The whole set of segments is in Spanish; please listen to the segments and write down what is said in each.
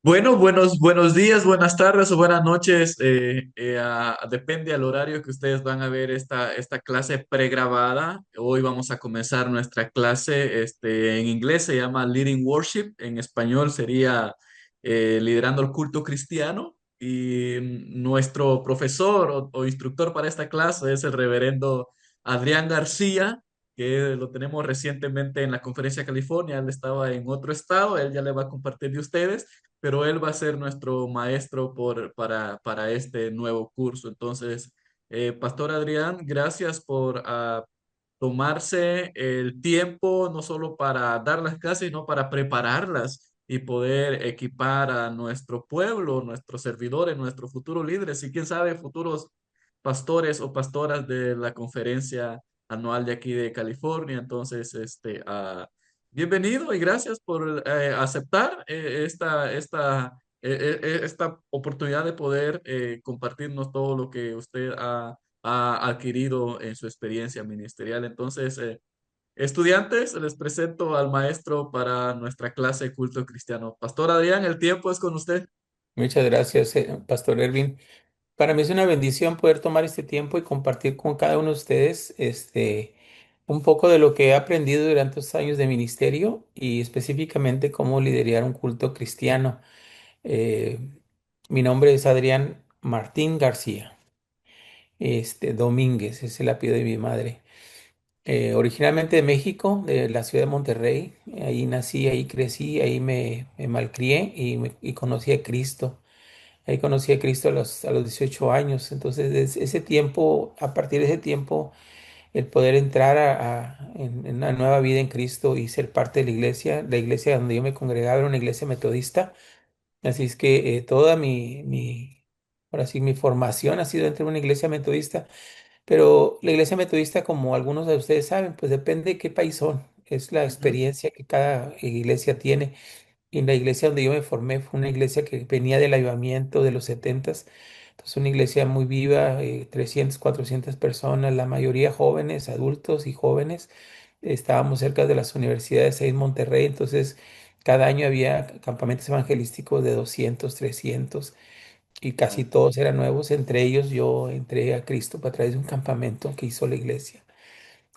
Bueno, buenos días, buenas tardes o buenas noches. Depende al horario que ustedes van a ver esta clase pregrabada. Hoy vamos a comenzar nuestra clase. En inglés se llama Leading Worship, en español sería Liderando el Culto Cristiano. Y nuestro profesor o instructor para esta clase es el reverendo Adrián García, que lo tenemos recientemente en la Conferencia de California. Él estaba en otro estado, él ya le va a compartir de ustedes, pero él va a ser nuestro maestro para este nuevo curso. Entonces, Pastor Adrián, gracias por tomarse el tiempo no solo para dar las clases, sino para prepararlas y poder equipar a nuestro pueblo, nuestros servidores, nuestros futuros líderes y quién sabe, futuros pastores o pastoras de la conferencia anual de aquí de California. Entonces, bienvenido y gracias por aceptar esta oportunidad de poder compartirnos todo lo que usted ha adquirido en su experiencia ministerial. Entonces, estudiantes, les presento al maestro para nuestra clase de culto cristiano. Pastor Adrián, el tiempo es con usted. Muchas gracias, Pastor Ervin. Para mí es una bendición poder tomar este tiempo y compartir con cada uno de ustedes un poco de lo que he aprendido durante estos años de ministerio y específicamente cómo liderar un culto cristiano. Eh, Mi nombre es Adrián Martín García. Domínguez es el apellido de mi madre. Originalmente de México, de la ciudad de Monterrey. Ahí nací, ahí crecí, ahí me malcrié y conocí a Cristo. Ahí conocí a Cristo a los 18 años. Entonces, desde ese tiempo, a partir de ese tiempo, el poder entrar en una nueva vida en Cristo y ser parte de la iglesia donde yo me congregaba era una iglesia metodista. Así es que toda ahora sí, mi formación ha sido dentro de una iglesia metodista. Pero la iglesia metodista, como algunos de ustedes saben, pues depende de qué país son. Es la Ujú. experiencia que cada iglesia tiene. Y la iglesia donde yo me formé fue una iglesia que venía del avivamiento de los setentas. Entonces, una iglesia muy viva, 300, 400 personas, la mayoría jóvenes, adultos y jóvenes. Estábamos cerca de las universidades ahí en Monterrey, entonces cada año había campamentos evangelísticos de 200, 300 y casi Wow. todos eran nuevos. Entre ellos yo entré a Cristo a través de un campamento que hizo la iglesia.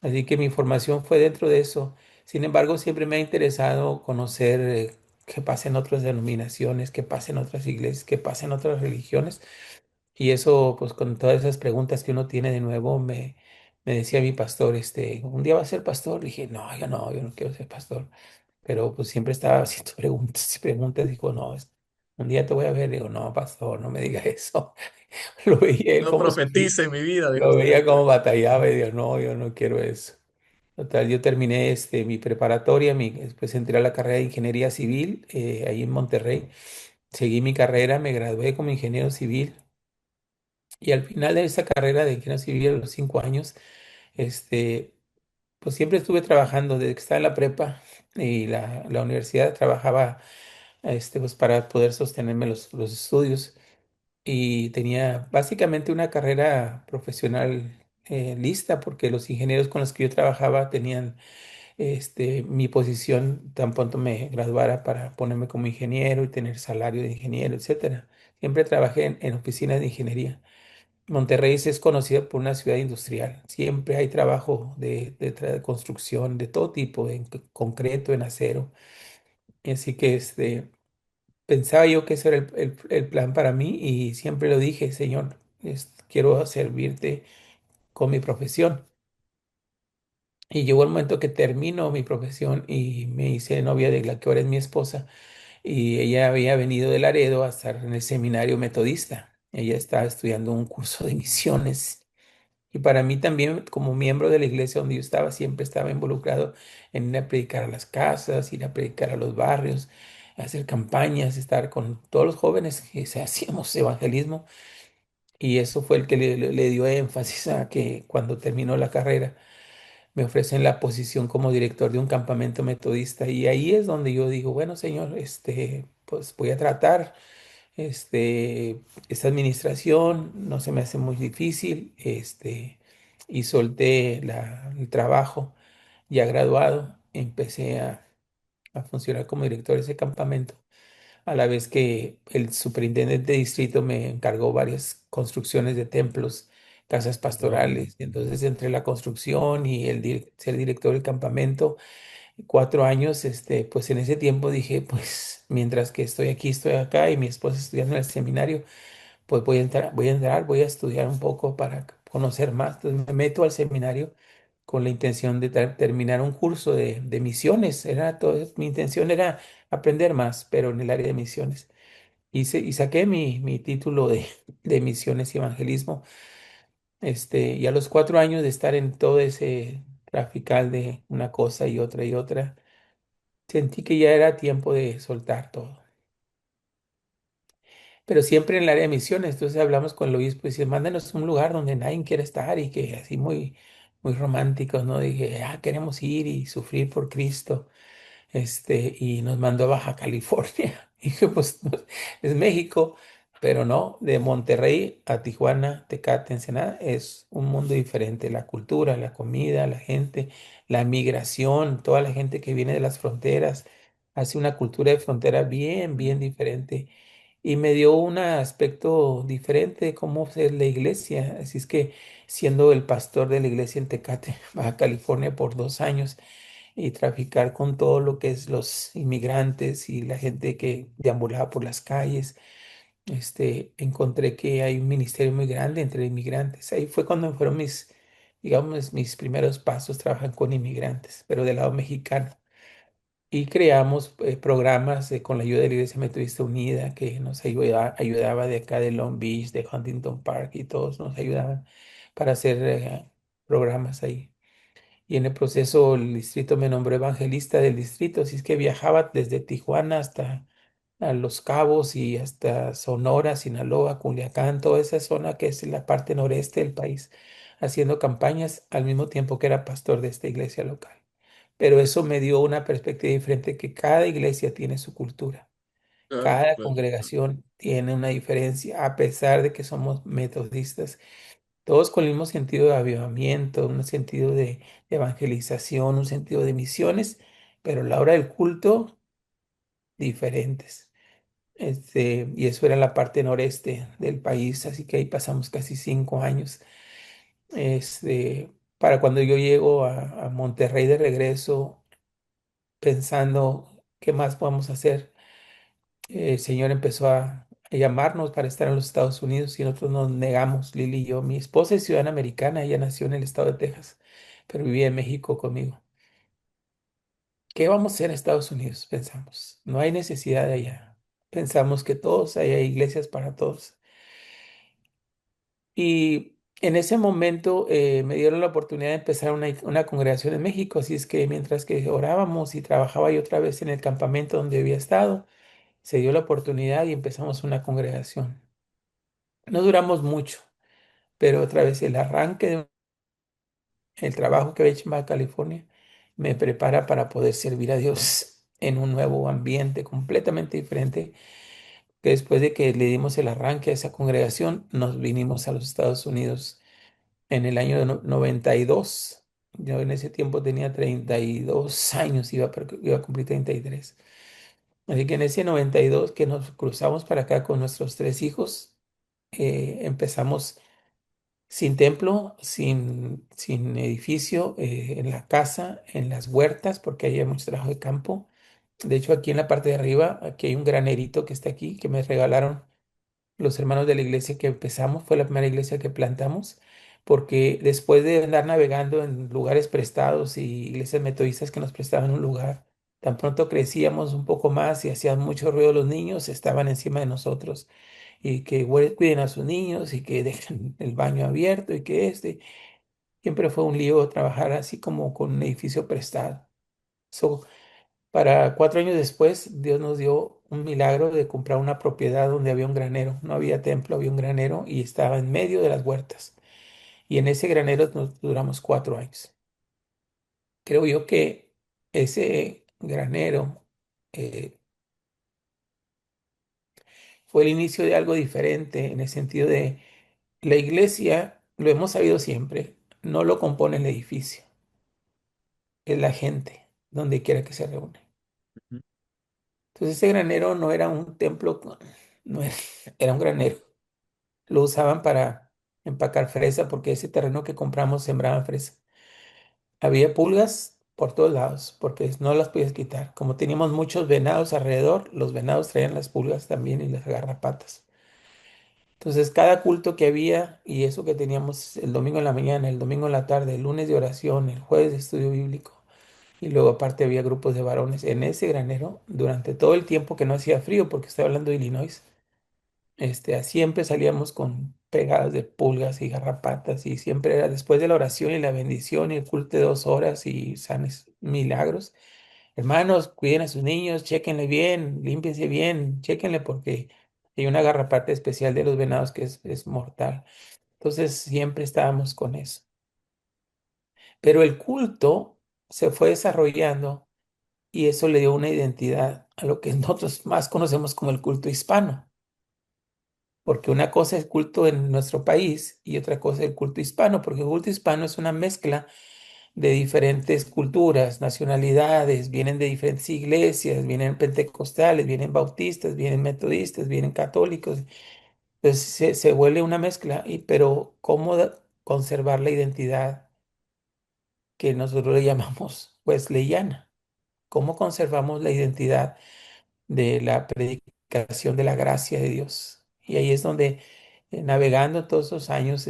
Así que mi formación fue dentro de eso. Sin embargo, siempre me ha interesado conocer qué pasa en otras denominaciones, qué pasa en otras iglesias, qué pasa en otras religiones. Y eso, pues con todas esas preguntas que uno tiene de nuevo, me decía mi pastor, un día va a ser pastor. Le dije, no, yo no quiero ser pastor. Pero pues siempre estaba haciendo preguntas y preguntas. Dijo, no, un día te voy a ver. Digo, no, pastor, no me diga eso. Lo veía él No como sufría, profetice en mi vida, dijo lo usted. veía como batallaba y digo, no, yo no quiero eso. Total, yo terminé mi preparatoria, después entré a la carrera de ingeniería civil ahí en Monterrey. Seguí mi carrera, me gradué como ingeniero civil y al final de esa carrera de ingeniero civil, a los 5 años, este, pues siempre estuve trabajando desde que estaba en la prepa y la universidad trabajaba pues para poder sostenerme los estudios y tenía básicamente una carrera profesional lista porque los ingenieros con los que yo trabajaba tenían mi posición tan pronto me graduara para ponerme como ingeniero y tener salario de ingeniero, etcétera. Siempre trabajé en oficinas de ingeniería. Monterrey sí es conocida por una ciudad industrial. Siempre hay trabajo de construcción de todo tipo, en concreto, en acero. Y así que pensaba yo que ese era el plan para mí y siempre lo dije, Señor, quiero servirte con mi profesión. Y llegó el momento que termino mi profesión y me hice novia de la que ahora es mi esposa. Y ella había venido de Laredo a estar en el seminario metodista. Ella estaba estudiando un curso de misiones. Y para mí también, como miembro de la iglesia donde yo estaba, siempre estaba involucrado en ir a predicar a las casas, ir a predicar a los barrios, hacer campañas, estar con todos los jóvenes que hacíamos evangelismo. Y eso fue el que le dio énfasis a que cuando terminó la carrera me ofrecen la posición como director de un campamento metodista. Y ahí es donde yo digo, bueno, Señor, pues voy a tratar. Esta administración no se me hace muy difícil, y solté el trabajo ya graduado, empecé a funcionar como director de ese campamento. a la vez que el superintendente de distrito me encargó varias construcciones de templos, casas Wow. pastorales. Y entonces, entre la construcción y ser director del campamento, 4 años, pues en ese tiempo dije, pues mientras que estoy aquí, estoy acá y mi esposa estudiando en el seminario, pues voy a estudiar un poco para conocer más. Entonces me meto al seminario con la intención de terminar un curso de misiones. Era todo, mi intención era aprender más, pero en el área de misiones. Y saqué mi título de misiones y evangelismo. Y a los 4 años de estar en todo ese trafical de una cosa y otra, sentí que ya era tiempo de soltar todo. Pero siempre en el área de misiones. Entonces hablamos con el obispo y dice, mándanos un lugar donde nadie quiera estar y que así muy, muy románticos, ¿no? Dije, queremos ir y sufrir por Cristo. Y nos mandó a Baja California. Y dije, pues es México, pero no, de Monterrey a Tijuana, Tecate, Ensenada, es un mundo diferente. La cultura, la comida, la gente, la migración, toda la gente que viene de las fronteras, hace una cultura de frontera bien, bien diferente. Y me dio un aspecto diferente de cómo es la iglesia. Así es que siendo el pastor de la iglesia en Tecate, Baja California, por 2 años, y traficar con todo lo que es los inmigrantes y la gente que deambulaba por las calles. Encontré que hay un ministerio muy grande entre inmigrantes. Ahí fue cuando fueron digamos, mis primeros pasos trabajan con inmigrantes, pero del lado mexicano. Y creamos programas con la ayuda de la Iglesia Metodista Unida que nos ayudaba de acá de Long Beach, de Huntington Park y todos nos ayudaban para hacer programas ahí. Y en el proceso el distrito me nombró evangelista del distrito, así es que viajaba desde Tijuana hasta a Los Cabos y hasta Sonora, Sinaloa, Culiacán, toda esa zona que es la parte noreste del país, haciendo campañas al mismo tiempo que era pastor de esta iglesia local. Pero eso me dio una perspectiva diferente, que cada iglesia tiene su cultura, Claro, cada claro. congregación tiene una diferencia, a pesar de que somos metodistas. Todos con el mismo sentido de avivamiento, un sentido de evangelización, un sentido de misiones, pero a la hora del culto, diferentes. Y eso era la parte noreste del país, así que ahí pasamos casi 5 años. Para cuando yo llego a Monterrey de regreso, pensando qué más podemos hacer, el Señor empezó a llamarnos para estar en los Estados Unidos y nosotros nos negamos, Lili y yo. Mi esposa es ciudadana americana, ella nació en el estado de Texas, pero vivía en México conmigo. ¿Qué vamos a hacer en Estados Unidos? Pensamos. No hay necesidad de allá. Pensamos que todos, hay iglesias para todos. Y en ese momento me dieron la oportunidad de empezar una congregación en México, así es que mientras que orábamos y trabajaba yo otra vez en el campamento donde había estado, se dio la oportunidad y empezamos una congregación. No duramos mucho, pero otra vez el arranque del trabajo que había hecho en Baja California me prepara para poder servir a Dios en un nuevo ambiente completamente diferente, que después de que le dimos el arranque a esa congregación, nos vinimos a los Estados Unidos en el año de 92. Yo en ese tiempo tenía 32 años, iba a cumplir 33. Así que en ese 92 que nos cruzamos para acá con nuestros 3 hijos, empezamos sin templo, sin edificio, en la casa, en las huertas, porque ahí hay mucho trabajo de campo. De hecho, aquí en la parte de arriba, aquí hay un granerito que está aquí, que me regalaron los hermanos de la iglesia que empezamos. Fue la primera iglesia que plantamos, porque después de andar navegando en lugares prestados y iglesias metodistas que nos prestaban un lugar, tan pronto crecíamos un poco más y hacían mucho ruido los niños, estaban encima de nosotros y que cuiden a sus niños y que dejen el baño abierto y que siempre fue un lío trabajar así como con un edificio prestado. So, para 4 años después, Dios nos dio un milagro de comprar una propiedad donde había un granero. No había templo, había un granero y estaba en medio de las huertas. Y en ese granero nos duramos 4 años. Creo yo que ese granero eh, fue el inicio de algo diferente en el sentido de la iglesia, lo hemos sabido siempre, no lo compone el edificio, es la gente, donde quiera que se reúne. Entonces ese granero no era un templo, no era, era un granero. Lo usaban para empacar fresa porque ese terreno que compramos sembraban fresa. Había pulgas por todos lados porque no las podías quitar. Como teníamos muchos venados alrededor, los venados traían las pulgas también y las garrapatas. Entonces, cada culto que había y eso que teníamos el domingo en la mañana, el domingo en la tarde, el lunes de oración, el jueves de estudio bíblico, y luego aparte había grupos de varones en ese granero durante todo el tiempo que no hacía frío, porque estoy hablando de Illinois, siempre salíamos con pegadas de pulgas y garrapatas y siempre era después de la oración y la bendición y el culto de 2 horas y sanes milagros. Hermanos, cuiden a sus niños, chéquenle bien, límpiense bien, chéquenle porque hay una garrapata especial de los venados que es mortal. Entonces siempre estábamos con eso. Pero el culto se fue desarrollando y eso le dio una identidad a lo que nosotros más conocemos como el culto hispano. Porque una cosa es culto en nuestro país y otra cosa es el culto hispano, porque el culto hispano es una mezcla de diferentes culturas, nacionalidades, vienen de diferentes iglesias, vienen pentecostales, vienen bautistas, vienen metodistas, vienen católicos. Entonces se vuelve una mezcla, pero ¿cómo conservar la identidad que nosotros le llamamos wesleyana? ¿Cómo conservamos la identidad de la predicación de la gracia de Dios? Y ahí es donde, navegando todos esos años,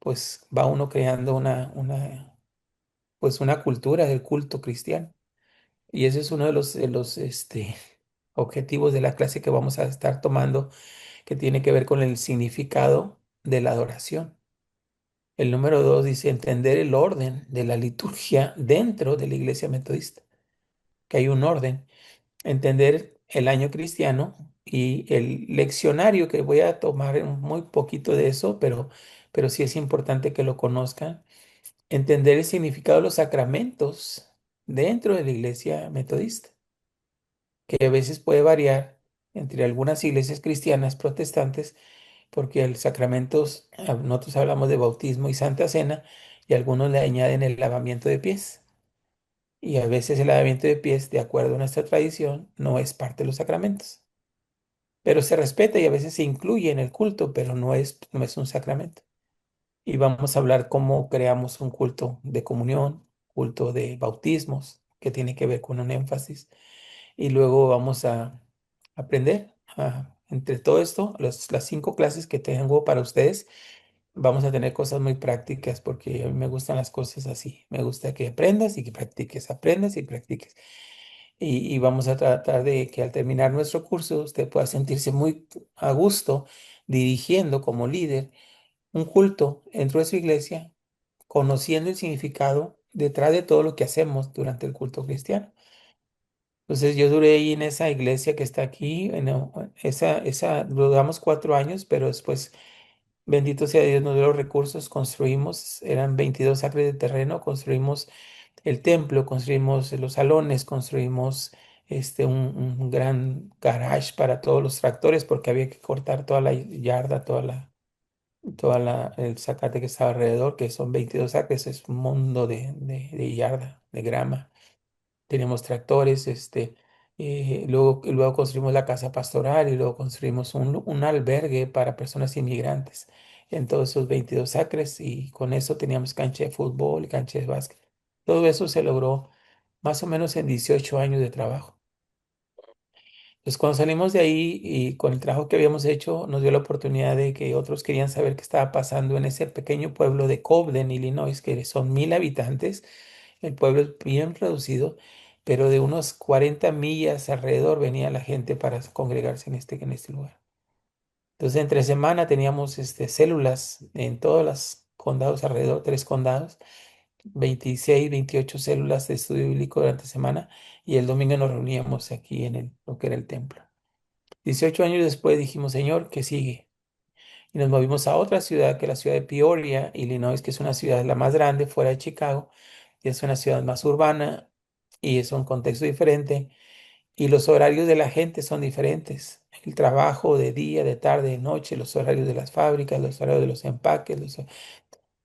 pues va uno creando pues una cultura del culto cristiano. Y ese es uno de los objetivos de la clase que vamos a estar tomando, que tiene que ver con el significado de la adoración. El número 2 dice entender el orden de la liturgia dentro de la iglesia metodista, que hay un orden, entender el año cristiano y el leccionario, que voy a tomar muy poquito de eso, pero sí es importante que lo conozcan, entender el significado de los sacramentos dentro de la iglesia metodista, que a veces puede variar entre algunas iglesias cristianas protestantes, porque el sacramentos, nosotros hablamos de bautismo y santa cena, y algunos le añaden el lavamiento de pies. Y a veces el lavamiento de pies, de acuerdo a nuestra tradición, no es parte de los sacramentos. Pero se respeta y a veces se incluye en el culto, pero no es un sacramento. Y vamos a hablar cómo creamos un culto de comunión, culto de bautismos, que tiene que ver con un énfasis. Y luego vamos a aprender, entre todo esto, las 5 clases que tengo para ustedes, vamos a tener cosas muy prácticas porque a mí me gustan las cosas así. Me gusta que aprendas y que practiques, aprendas y practiques. Y vamos a tratar de que al terminar nuestro curso usted pueda sentirse muy a gusto dirigiendo como líder un culto dentro de su iglesia, conociendo el significado detrás de todo lo que hacemos durante el culto cristiano. Entonces yo duré ahí en esa iglesia que está aquí, duramos 4 años, pero después, bendito sea Dios, nos dio los recursos, construimos, eran 22 acres de terreno, construimos el templo, construimos los salones, construimos un gran garage para todos los tractores, porque había que cortar toda la yarda, el zacate que estaba alrededor, que son 22 acres, es un mundo de yarda, de grama. Tenemos tractores, luego construimos la casa pastoral y luego construimos un albergue para personas inmigrantes en todos esos 22 acres y con eso teníamos cancha de fútbol y cancha de básquet. Todo eso se logró más o menos en 18 años de trabajo. Entonces, cuando salimos de ahí y con el trabajo que habíamos hecho, nos dio la oportunidad de que otros querían saber qué estaba pasando en ese pequeño pueblo de Cobden, Illinois, que son 1,000 habitantes. El pueblo es bien reducido, pero de unos 40 millas alrededor venía la gente para congregarse en este lugar. Entonces, entre semana teníamos células en todos los condados alrededor, 3 condados, 26, 28 células de estudio bíblico durante semana, y el domingo nos reuníamos aquí lo que era el templo. 18 años después dijimos, Señor, ¿qué sigue? Y nos movimos a otra ciudad, que es la ciudad de Peoria, Illinois, que es una ciudad la más grande fuera de Chicago, y es una ciudad más urbana y es un contexto diferente. Y los horarios de la gente son diferentes. El trabajo de día, de tarde, de noche, los horarios de las fábricas, los horarios de los empaques,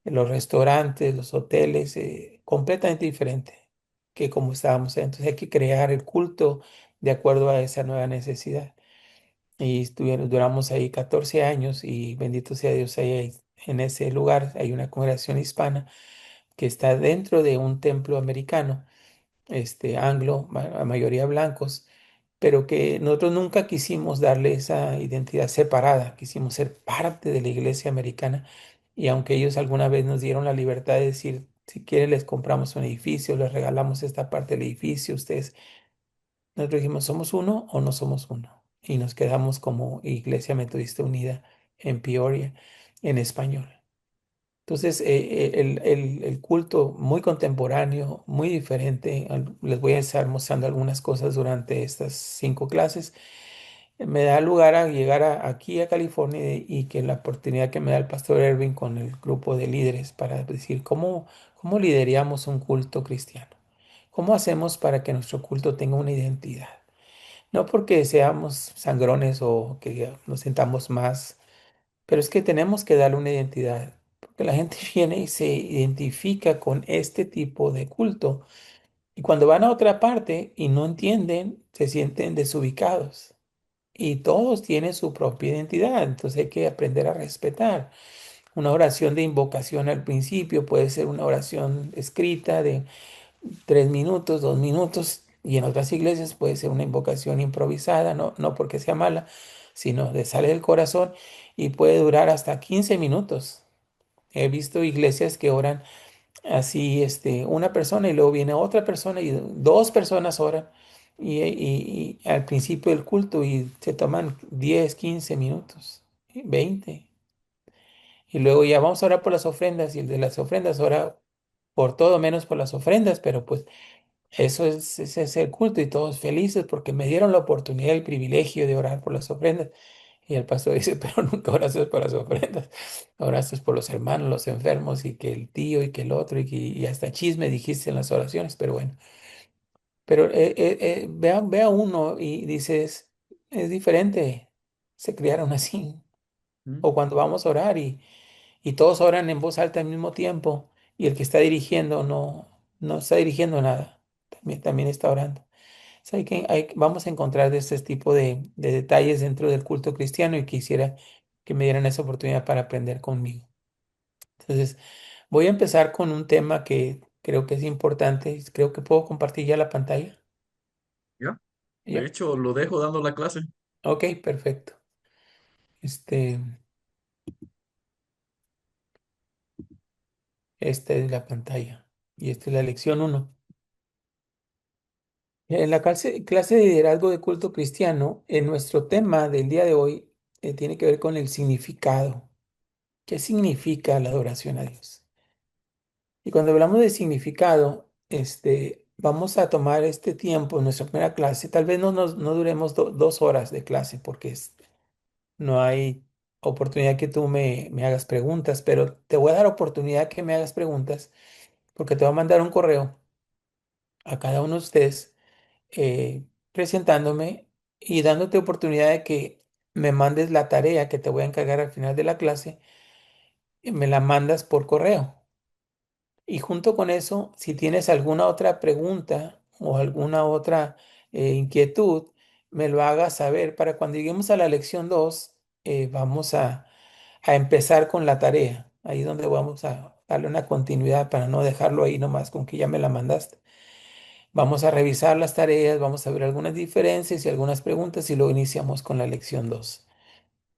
los restaurantes, los hoteles, completamente diferente que como estábamos. Entonces hay que crear el culto de acuerdo a esa nueva necesidad. Y duramos ahí 14 años y bendito sea Dios, en ese lugar hay una congregación hispana que está dentro de un templo americano, anglo, a mayoría blancos, pero que nosotros nunca quisimos darle esa identidad separada, quisimos ser parte de la iglesia americana. Y aunque ellos alguna vez nos dieron la libertad de decir, si quieren les compramos un edificio, les regalamos esta parte del edificio, ustedes, nosotros dijimos, ¿somos uno o no somos uno? Y nos quedamos como Iglesia Metodista Unida en Peoria, en español. Entonces, el culto muy contemporáneo, muy diferente. Les voy a estar mostrando algunas cosas durante estas 5 clases. Me da lugar a llegar aquí a California y que la oportunidad que me da el pastor Erwin con el grupo de líderes para decir cómo lideramos un culto cristiano. ¿Cómo hacemos para que nuestro culto tenga una identidad? No porque seamos sangrones o que nos sintamos más, pero es que tenemos que darle una identidad, porque la gente viene y se identifica con este tipo de culto y cuando van a otra parte y no entienden, se sienten desubicados y todos tienen su propia identidad, entonces hay que aprender a respetar. Una oración de invocación al principio puede ser una oración escrita de 3 minutos, 2 minutos, y en otras iglesias puede ser una invocación improvisada, no porque sea mala, sino de sale del corazón y puede durar hasta 15 minutos. He visto iglesias que oran así, una persona y luego viene otra persona y 2 personas oran y al principio del culto y se toman 10, 15 minutos, 20. Y luego ya vamos a orar por las ofrendas y el de las ofrendas ora por todo menos por las ofrendas, pero pues ese es el culto y todos felices porque me dieron la oportunidad, el privilegio de orar por las ofrendas. Y el pastor dice, pero nunca oraste por las ofrendas, oraste por los hermanos, los enfermos y que el tío y que el otro y hasta chisme dijiste en las oraciones, pero bueno. Pero ve a uno y dices, es diferente, se criaron así. ¿Mm? O cuando vamos a orar y todos oran en voz alta al mismo tiempo y el que está dirigiendo no está dirigiendo nada, también está orando. O sea, vamos a encontrar de este tipo de detalles dentro del culto cristiano y quisiera que me dieran esa oportunidad para aprender conmigo. Entonces, voy a empezar con un tema que creo que es importante. Creo que puedo compartir ya la pantalla. ¿Ya? De Ya. hecho, lo dejo dando la clase. Ok, perfecto. Este, esta es la pantalla y esta es la lección uno. En la clase de liderazgo de culto cristiano, en nuestro tema del día de hoy tiene que ver con el significado. ¿Qué significa la adoración a Dios? Y cuando hablamos de significado, vamos a tomar este tiempo en nuestra primera clase. Tal vez no duremos 2 horas de clase porque no hay oportunidad que tú me hagas preguntas, pero te voy a dar oportunidad que me hagas preguntas porque te voy a mandar un correo a cada uno de ustedes presentándome y dándote oportunidad de que me mandes la tarea que te voy a encargar al final de la clase y me la mandas por correo. Y junto con eso, si tienes alguna otra pregunta o alguna otra inquietud, me lo hagas saber para cuando lleguemos a la lección 2, vamos a empezar con la tarea. Ahí donde vamos a darle una continuidad para no dejarlo ahí nomás con que ya me la mandaste. Vamos a revisar las tareas, vamos a ver algunas diferencias y algunas preguntas y luego iniciamos con la lección 2.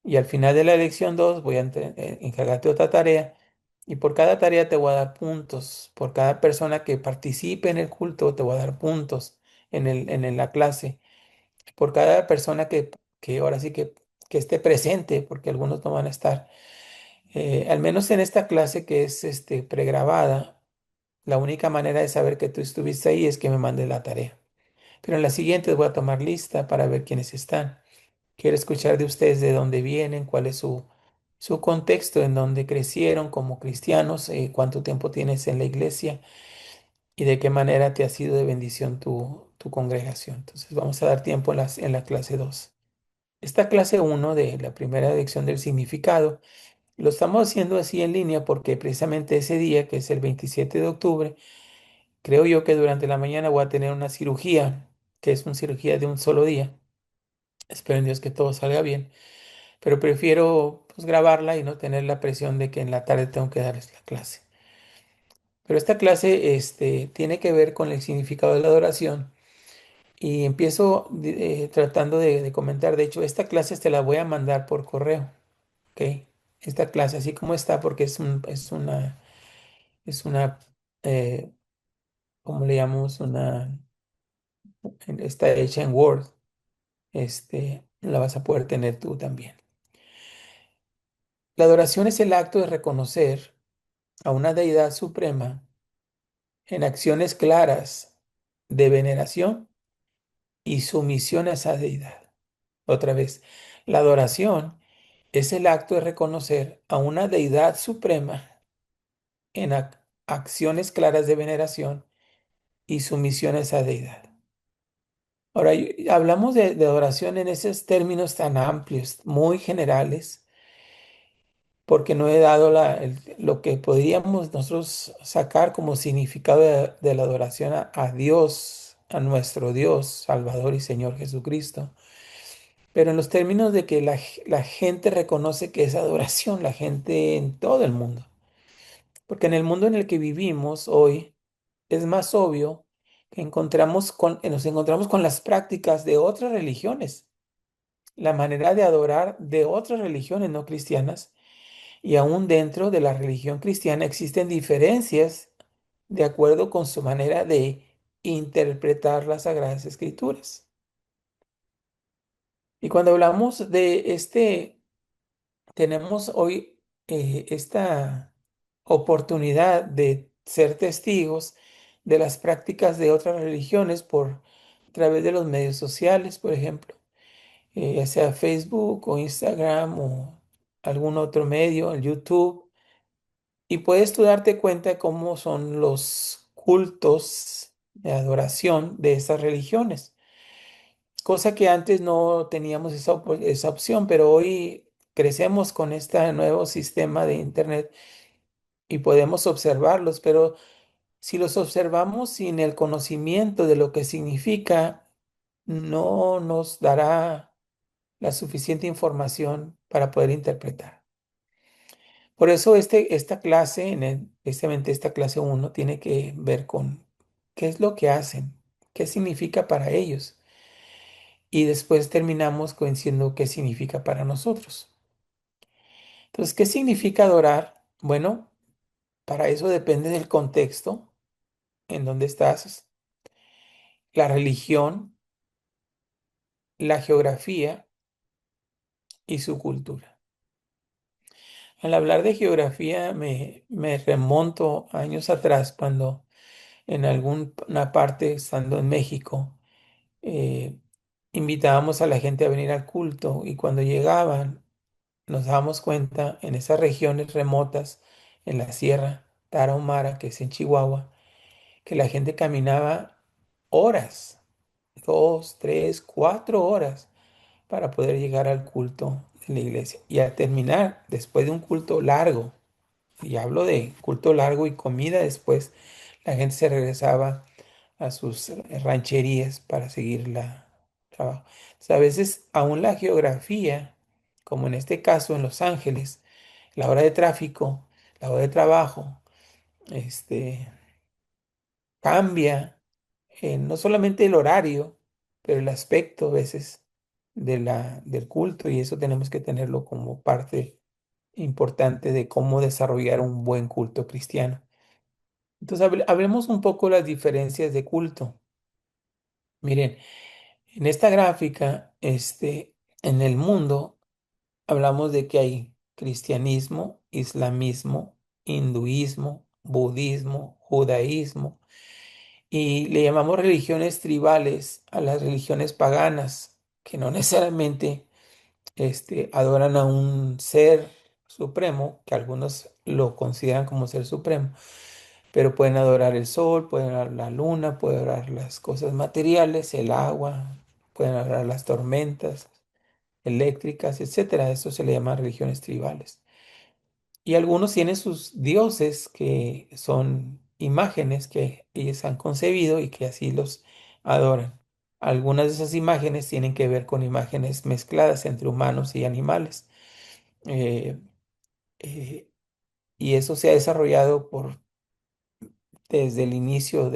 Y al final de la lección 2 voy a encargarte otra tarea y por cada tarea te voy a dar puntos. Por cada persona que participe en el culto te voy a dar puntos en la clase. Por cada persona que ahora sí que esté presente, porque algunos no van a estar. Al menos en esta clase que es pregrabada, la única manera de saber que tú estuviste ahí es que me mandes la tarea. Pero en la siguiente voy a tomar lista para ver quiénes están. Quiero escuchar de ustedes de dónde vienen, cuál es su contexto, en dónde crecieron como cristianos, cuánto tiempo tienes en la iglesia y de qué manera te ha sido de bendición tu congregación. Entonces vamos a dar tiempo en la clase 2. Esta clase uno de la primera lección del significado lo estamos haciendo así en línea porque precisamente ese día, que es el 27 de octubre, creo yo que durante la mañana voy a tener una cirugía que es una cirugía de un solo día. Espero en Dios que todo salga bien, pero prefiero pues grabarla y no tener la presión de que en la tarde tengo que darles la clase. Pero esta clase tiene que ver con el significado de la adoración y empiezo tratando de comentar. De hecho, esta clase te la voy a mandar por correo, ¿ok? Esta clase, así como está, porque es una, eh, ¿cómo le llamamos? Está hecha en Word. La vas a poder tener tú también. La adoración es el acto de reconocer a una deidad suprema en acciones claras de veneración y sumisión a esa deidad. Otra vez, la adoración es el acto de reconocer a una deidad suprema en acciones claras de veneración y sumisión a esa deidad. Ahora, hablamos de adoración en esos términos tan amplios, muy generales, porque no he dado lo que podríamos nosotros sacar como significado de la adoración a Dios, a nuestro Dios, Salvador y Señor Jesucristo. Pero en los términos de que la gente reconoce que es adoración, la gente en todo el mundo. Porque en el mundo en el que vivimos hoy es más obvio que nos encontramos con las prácticas de otras religiones, la manera de adorar de otras religiones no cristianas. Y aún dentro de la religión cristiana existen diferencias de acuerdo con su manera de interpretar las Sagradas Escrituras. Y cuando hablamos de tenemos hoy esta oportunidad de ser testigos de las prácticas de otras religiones por a través de los medios sociales, por ejemplo, ya sea Facebook o Instagram o algún otro medio, el YouTube. Y puedes tú darte cuenta de cómo son los cultos de adoración de esas religiones, cosa que antes no teníamos esa opción, pero hoy crecemos con este nuevo sistema de Internet y podemos observarlos, pero si los observamos sin el conocimiento de lo que significa, no nos dará la suficiente información para poder interpretar. Por eso esta clase, precisamente esta clase uno tiene que ver con qué es lo que hacen, qué significa para ellos. Y después terminamos diciendo qué significa para nosotros. Entonces, ¿qué significa adorar? Bueno, para eso depende del contexto en donde estás, la religión, la geografía y su cultura. Al hablar de geografía me remonto años atrás cuando en alguna parte, estando en México, eh, invitábamos a la gente a venir al culto y cuando llegaban nos dábamos cuenta en esas regiones remotas, en la Sierra Tarahumara, que es en Chihuahua, que la gente caminaba horas, 2, 3, 4 horas para poder llegar al culto de la iglesia. Y al terminar, después de un culto largo, y hablo de culto largo y comida después, la gente se regresaba a sus rancherías para seguir la trabajo. Entonces, a veces aún la geografía, como en este caso en Los Ángeles, la hora de tráfico, la hora de trabajo, este, cambia no solamente el horario, pero el aspecto a veces del culto y eso tenemos que tenerlo como parte importante de cómo desarrollar un buen culto cristiano. Entonces, hablemos un poco de las diferencias de culto. Miren, en esta gráfica, en el mundo, hablamos de que hay cristianismo, islamismo, hinduismo, budismo, judaísmo, y le llamamos religiones tribales a las religiones paganas, que no necesariamente adoran a un ser supremo, que algunos lo consideran como ser supremo, pero pueden adorar el sol, pueden adorar la luna, pueden adorar las cosas materiales, el agua, pueden adorar las tormentas eléctricas, etcétera. Eso se le llama religiones tribales. Y algunos tienen sus dioses que son imágenes que ellos han concebido y que así los adoran. Algunas de esas imágenes tienen que ver con imágenes mezcladas entre humanos y animales. Eh, eh, y eso se ha desarrollado desde el inicio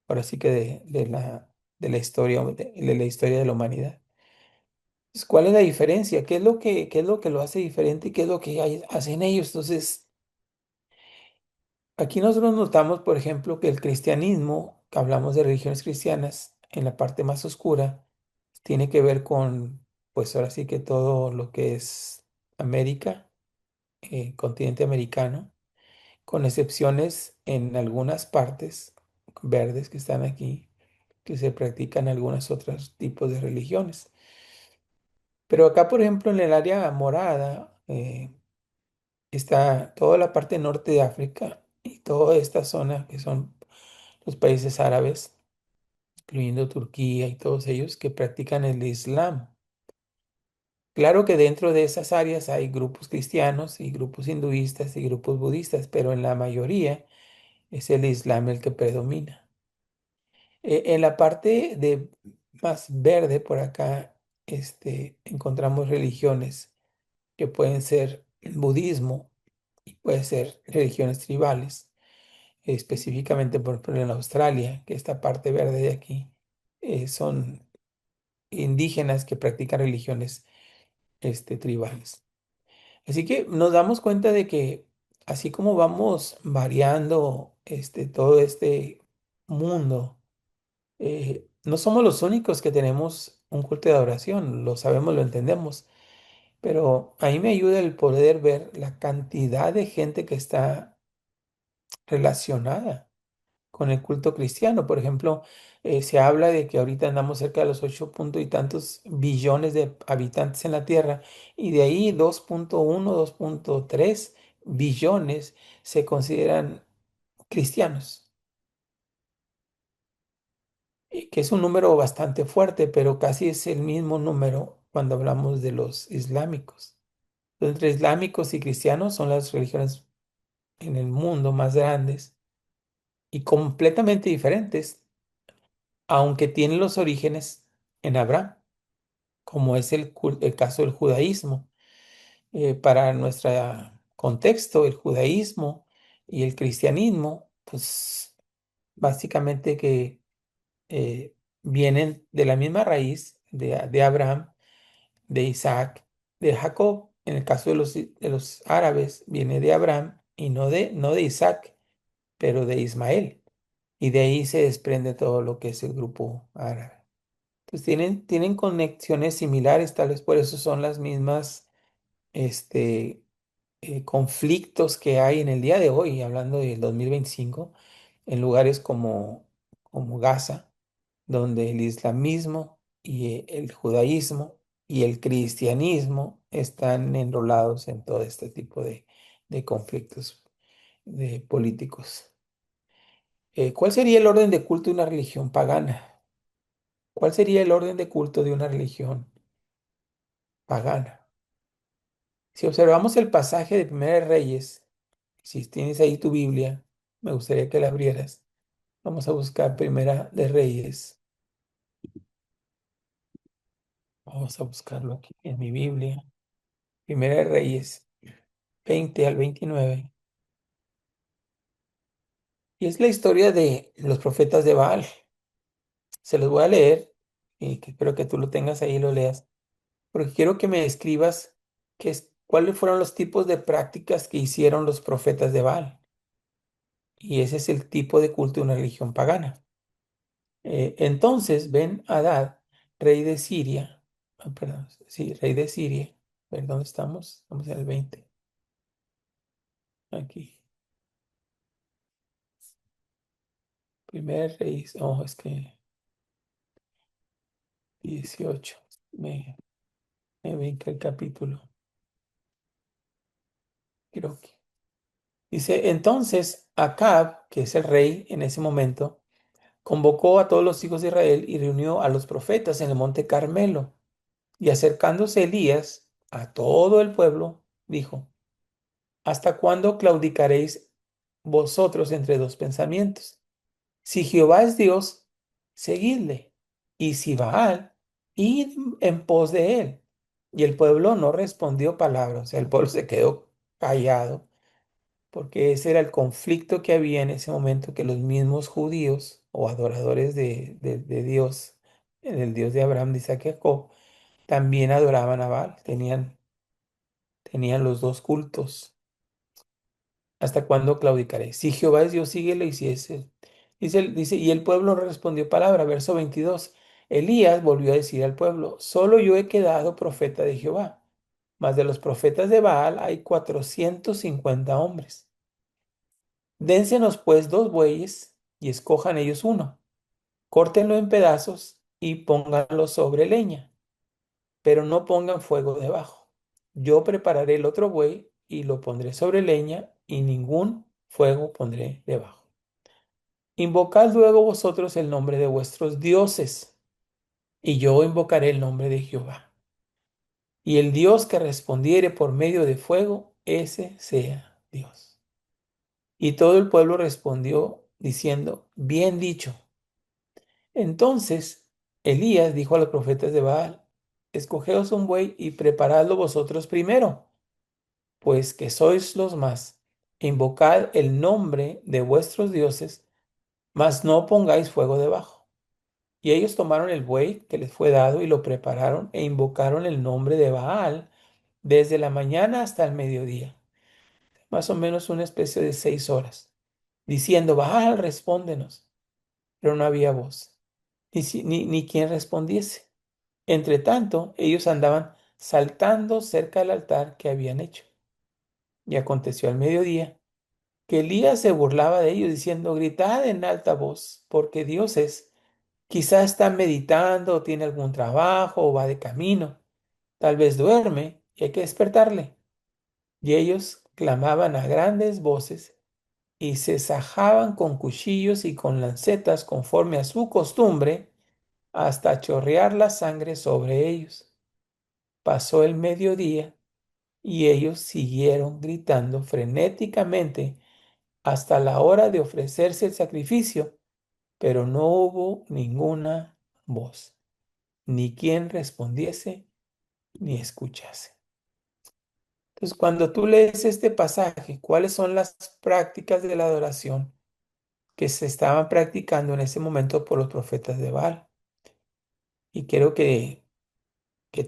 ahora sí que de la historia, de la historia de la humanidad. Entonces, ¿cuál es la diferencia? Qué es lo que lo hace diferente y qué es lo que hacen ellos? Entonces, aquí nosotros notamos, por ejemplo, que el cristianismo, que hablamos de religiones cristianas, en la parte más oscura, tiene que ver con, pues ahora sí que todo lo que es América, continente americano, con excepciones en algunas partes verdes que están aquí, que se practican algunos otros tipos de religiones. Pero acá, por ejemplo, en el área morada, está toda la parte norte de África y toda esta zona que son los países árabes, incluyendo Turquía y todos ellos que practican el Islam. Claro que dentro de esas áreas hay grupos cristianos y grupos hinduistas y grupos budistas, pero en la mayoría es el Islam el que predomina. En la parte de más verde por acá, encontramos religiones que pueden ser budismo y puede ser religiones tribales, específicamente por ejemplo en Australia, que esta parte verde de aquí son indígenas que practican religiones tribales. Así que nos damos cuenta de que así como vamos variando todo este mundo, no somos los únicos que tenemos un culto de adoración, lo sabemos, lo entendemos, pero a mí me ayuda el poder ver la cantidad de gente que está relacionada con el culto cristiano. Por ejemplo, se habla de que ahorita andamos cerca de los 8 punto y tantos billones de habitantes en la Tierra y de ahí 2,1, 2,3 billones se consideran cristianos, que es un número bastante fuerte, pero casi es el mismo número cuando hablamos de los islámicos. Entre islámicos y cristianos son las religiones en el mundo más grandes y completamente diferentes, aunque tienen los orígenes en Abraham, como es el caso del judaísmo. Para nuestro contexto, el judaísmo y el cristianismo, pues básicamente que vienen de la misma raíz de Abraham, de Isaac, de Jacob. En el caso de los árabes, viene de Abraham y no de Isaac, pero de Ismael. Y de ahí se desprende todo lo que es el grupo árabe. Entonces tienen conexiones similares, tal vez por eso son las mismas este, conflictos que hay en el día de hoy, hablando del 2025 en lugares como Gaza, donde el islamismo y el judaísmo y el cristianismo están enrolados en todo este tipo de conflictos políticos. ¿Cuál sería el orden de culto de una religión pagana? ¿Cuál sería el orden de culto de una religión pagana? Si observamos el pasaje de Primera de Reyes, si tienes ahí tu Biblia, me gustaría que la abrieras. Vamos a buscar Primera de Reyes. Vamos a buscarlo aquí en mi Biblia. Primera de Reyes 20 al 29. Y es la historia de los profetas de Baal. Se los voy a leer y que espero que tú lo tengas ahí y lo leas, porque quiero que me escribas cuáles fueron los tipos de prácticas que hicieron los profetas de Baal. Y ese es el tipo de culto de una religión pagana. Entonces Ben-Hadad, rey de Siria, perdón, sí, rey de Siria, a ver, ¿dónde estamos? Estamos en el 20, aquí. Primer rey, oh, es que 18, me, me brinca el capítulo, creo que. Dice, entonces Acab, que es el rey en ese momento, convocó a todos los hijos de Israel y reunió a los profetas en el monte Carmelo. Y acercándose Elías a todo el pueblo, dijo, ¿hasta cuándo claudicaréis vosotros entre dos pensamientos? Si Jehová es Dios, seguidle. y si Baal, id en pos de él. Y el pueblo no respondió palabra, o sea, el pueblo se quedó callado, porque ese era el conflicto que había en ese momento, que los mismos judíos o adoradores de Dios, el Dios de Abraham, de Isaac y Jacob, también adoraban a Baal, tenían los dos cultos. ¿Hasta cuándo claudicaré? Si Jehová es Dios, síguelo, y si es él. Dice, y el pueblo no respondió palabra. Verso 22. Elías volvió a decir al pueblo, solo yo he quedado profeta de Jehová, mas de los profetas de Baal hay 450 hombres. Dénsenos pues dos bueyes y escojan ellos uno. Córtenlo en pedazos y pónganlo sobre leña, pero no pongan fuego debajo. Yo prepararé el otro buey y lo pondré sobre leña y ningún fuego pondré debajo. Invocad luego vosotros el nombre de vuestros dioses, y yo invocaré el nombre de Jehová. Y el Dios que respondiere por medio de fuego, ese sea Dios. Y todo el pueblo respondió diciendo, bien dicho. Entonces Elías dijo a los profetas de Baal, escogeos un buey y preparadlo vosotros primero, pues que sois los más. Invocad el nombre de vuestros dioses, mas no pongáis fuego debajo. Y ellos tomaron el buey que les fue dado y lo prepararon e invocaron el nombre de Baal desde la mañana hasta el mediodía, más o menos una especie de 6 horas, diciendo, Baal, respóndenos. Pero no había voz, ni quien respondiese. Entre tanto, ellos andaban saltando cerca del altar que habían hecho. Y aconteció al mediodía que Elías se burlaba de ellos, diciendo, gritad en alta voz, porque Dios es. Quizá está meditando, o tiene algún trabajo, o va de camino. Tal vez duerme y hay que despertarle. Y ellos clamaban a grandes voces y se sajaban con cuchillos y con lancetas conforme a su costumbre, hasta chorrear la sangre sobre ellos. Pasó el mediodía y ellos siguieron gritando frenéticamente hasta la hora de ofrecerse el sacrificio, pero no hubo ninguna voz, ni quien respondiese ni escuchase. Entonces, cuando tú lees este pasaje, ¿cuáles son las prácticas de la adoración que se estaban practicando en ese momento por los profetas de Baal? Y quiero que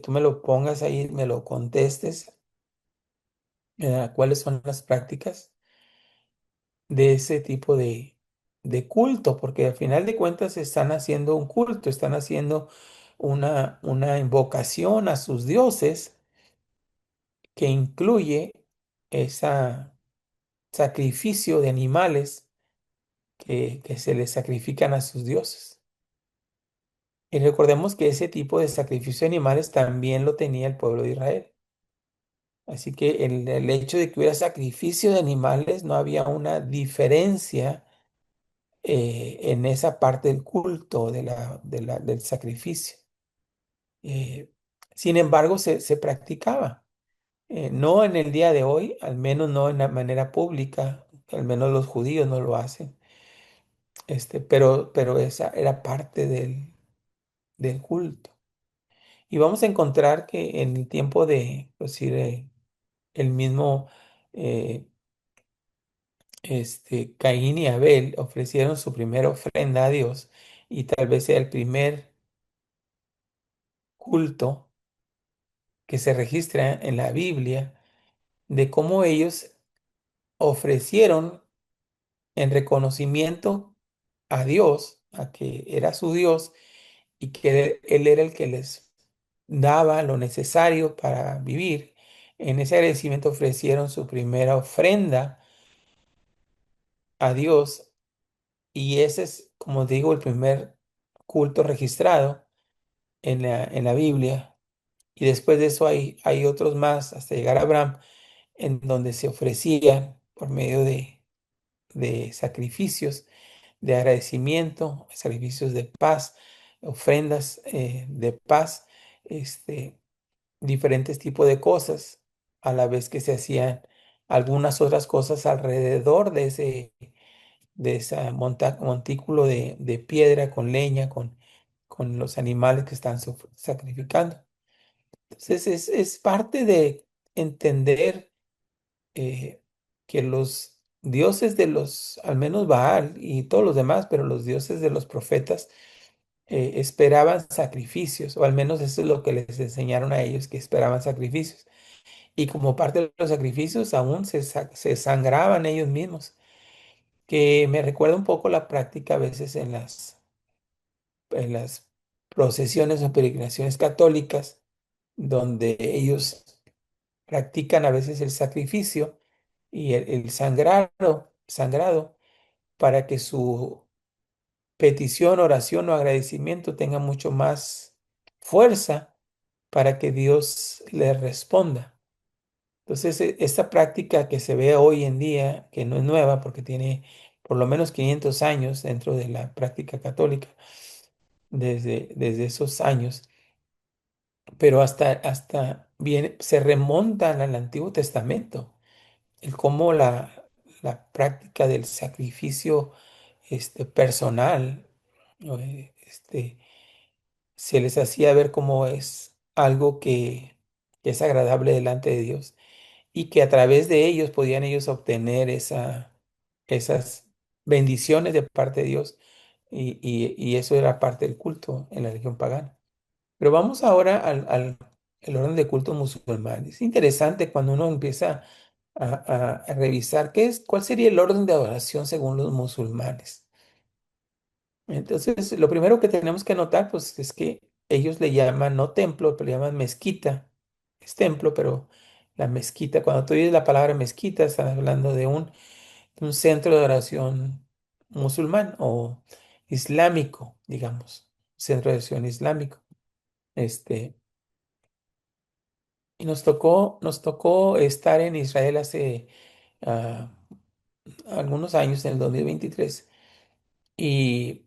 tú me lo pongas ahí, me lo contestes, cuáles son las prácticas de ese tipo de culto, porque al final de cuentas están haciendo un culto, están haciendo una invocación a sus dioses que incluye ese sacrificio de animales que se les sacrifican a sus dioses. Y recordemos que ese tipo de sacrificio de animales también lo tenía el pueblo de Israel. Así que el hecho de que hubiera sacrificio de animales, no había una diferencia en esa parte del culto, del sacrificio. Eh, Sin embargo, se practicaba. No en el día de hoy, al menos no en la manera pública, al menos los judíos no lo hacen, pero esa era parte del culto. Y vamos a encontrar que en el tiempo de, pues, decir, el mismo eh, Caín y Abel ofrecieron su primera ofrenda a Dios, y tal vez sea el primer culto que se registra en la Biblia de cómo ellos ofrecieron en reconocimiento a Dios, a que era su Dios y que Él era el que les daba lo necesario para vivir. En ese agradecimiento ofrecieron su primera ofrenda a Dios, y ese es, como digo, el primer culto registrado en la Biblia. Y después de eso hay otros más hasta llegar a Abraham, en donde se ofrecían por medio de sacrificios de agradecimiento, sacrificios de paz, ofrendas de paz, este, diferentes tipos de cosas, a la vez que se hacían algunas otras cosas alrededor de ese montículo de piedra con leña, con con los animales que están sacrificando. Entonces es parte de entender eh, que los dioses de los, al menos Baal y todos los demás, pero los dioses de los profetas esperaban sacrificios, o al menos eso es lo que les enseñaron a ellos, que esperaban sacrificios. Y como parte de los sacrificios aún se sangraban ellos mismos, que me recuerda un poco la práctica a veces en las procesiones o peregrinaciones católicas, donde ellos practican a veces el sacrificio y el sangrado para que su petición, oración o agradecimiento tenga mucho más fuerza para que Dios le responda. Entonces, esta práctica que se ve hoy en día, que no es nueva porque tiene por lo menos 500 años dentro de la práctica católica, desde esos años, pero hasta viene, se remontan al Antiguo Testamento, el cómo la práctica del sacrificio personal, ¿no? Se les hacía ver como es algo que es agradable delante de Dios y que a través de ellos podían ellos obtener esas bendiciones de parte de Dios y eso era parte del culto en la religión pagana. Pero vamos ahora al el orden de culto musulmán. Es interesante cuando uno empieza a revisar cuál sería el orden de adoración según los musulmanes. Entonces, lo primero que tenemos que notar, pues, es que ellos le llaman no templo, pero le llaman mezquita. Es templo, pero la mezquita, cuando tú oyes la palabra mezquita, estás hablando de un centro de oración musulmán o islámico, digamos, centro de oración islámico. Este, y nos tocó estar en Israel hace ah, algunos años, en el 2023, y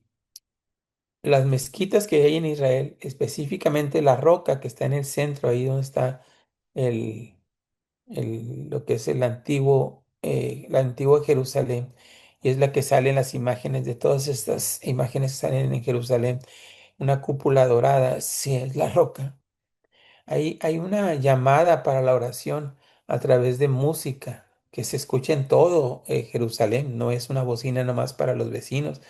las mezquitas que hay en Israel, específicamente la roca que está en el centro, ahí donde está el, lo que es la antigua Jerusalén, y es la que sale en las imágenes de todas estas imágenes que salen en Jerusalén, una cúpula dorada, sí, es la roca. Hay una llamada para la oración a través de música que se escucha en todo Jerusalén, no es una bocina nomás para los vecinos.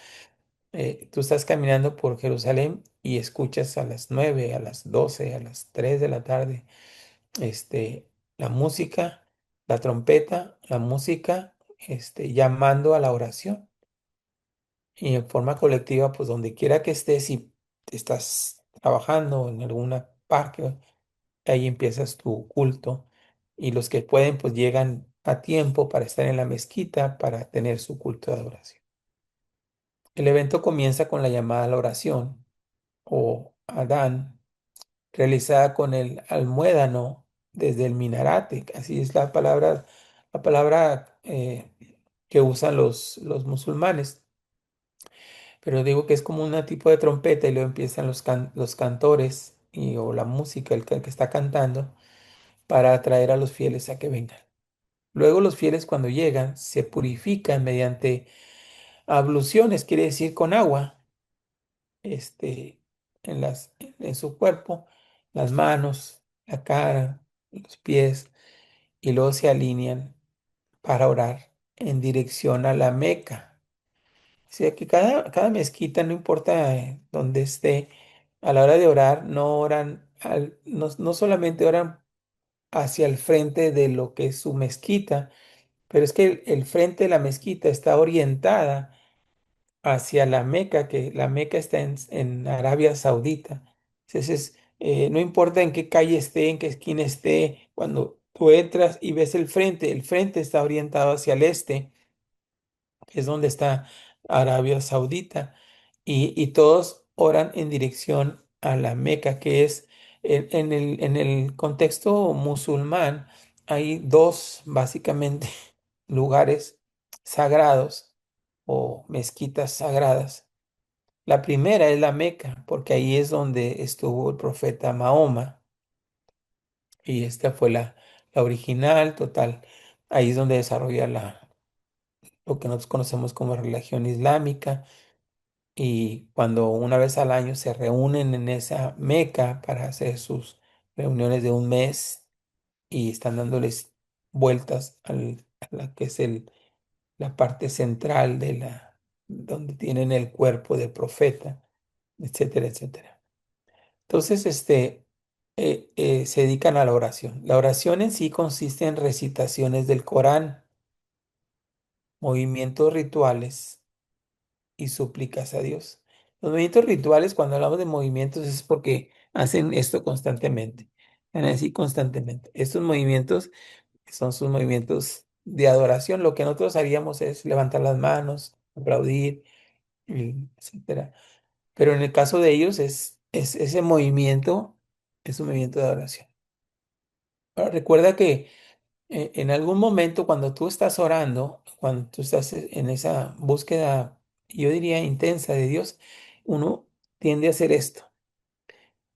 Tú estás caminando por Jerusalén y escuchas a las 9, a las 12, a las 3 de la tarde, la música, la trompeta, la música, llamando a la oración. Y en forma colectiva, pues donde quiera que estés, si estás trabajando en alguna parque, ahí empiezas tu culto. Y los que pueden, pues llegan a tiempo para estar en la mezquita para tener su culto de adoración. El evento comienza con la llamada a la oración o Adán, realizada con el almuédano desde el minarate. Así es la palabra que usan los musulmanes. Pero digo que es como un tipo de trompeta y luego empiezan los cantores o la música, el que está cantando, para atraer a los fieles a que vengan. Luego los fieles cuando llegan se purifican mediante abluciones, quiere decir con agua este, en su cuerpo, las manos, la cara, los pies, y luego se alinean para orar en dirección a la Meca. O sea que cada mezquita, no importa dónde esté, a la hora de orar, no oran, no solamente oran hacia el frente de lo que es su mezquita, pero es que el frente de la mezquita está orientada hacia la Meca, que la Meca está en Arabia Saudita. Entonces, no importa en qué calle esté, en qué esquina esté, cuando tú entras y ves el frente está orientado hacia el este, que es donde está Arabia Saudita, y todos oran en dirección a la Meca, que es en el contexto musulmán, hay dos, básicamente, lugares sagrados o mezquitas sagradas. La primera es la Meca, porque ahí es donde estuvo el profeta Mahoma, y esta fue la original, total. Ahí es donde desarrolla lo que nosotros conocemos como religión islámica. y cuando una vez al año se reúnen en esa Meca para hacer sus reuniones de un mes y están dándoles vueltas a la que es la parte central de donde tienen el cuerpo del profeta, etcétera, etcétera. Entonces, se dedican a la oración. La oración en sí consiste en recitaciones del Corán, movimientos rituales y súplicas a Dios. Los movimientos rituales, cuando hablamos de movimientos, es porque hacen esto constantemente, están así constantemente. Estos movimientos son sus movimientos de adoración. Lo que nosotros haríamos es levantar las manos, aplaudir, etcétera. Pero en el caso de ellos es ese movimiento, es un movimiento de adoración. Ahora, recuerda que en algún momento cuando tú estás orando, cuando tú estás en esa búsqueda, yo diría intensa de Dios, uno tiende a hacer esto.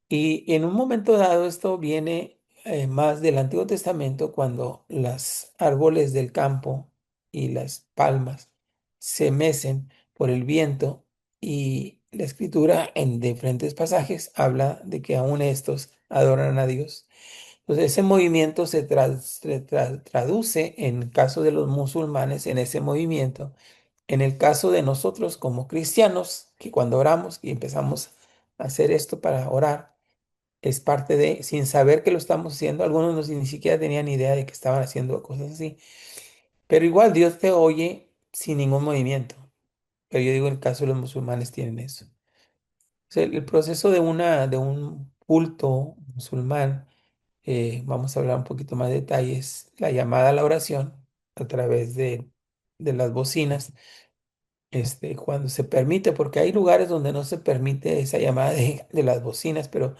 Y en un momento dado esto viene más del Antiguo Testamento cuando los árboles del campo y las palmas se mecen por el viento y la escritura en diferentes pasajes habla de que aún estos adoran a Dios. Entonces ese movimiento se traduce en el caso de los musulmanes en ese movimiento. En el caso de nosotros como cristianos, que cuando oramos y empezamos a hacer esto para orar, es parte de, sin saber que lo estamos haciendo, algunos ni siquiera tenían idea de que estaban haciendo cosas así, pero igual Dios te oye sin ningún movimiento. Pero yo digo, en el caso de los musulmanes tienen eso. O sea, el proceso de un culto musulmán, vamos a hablar un poquito más de detalles, la llamada a la oración a través de las bocinas, cuando se permite, porque hay lugares donde no se permite esa llamada de las bocinas, pero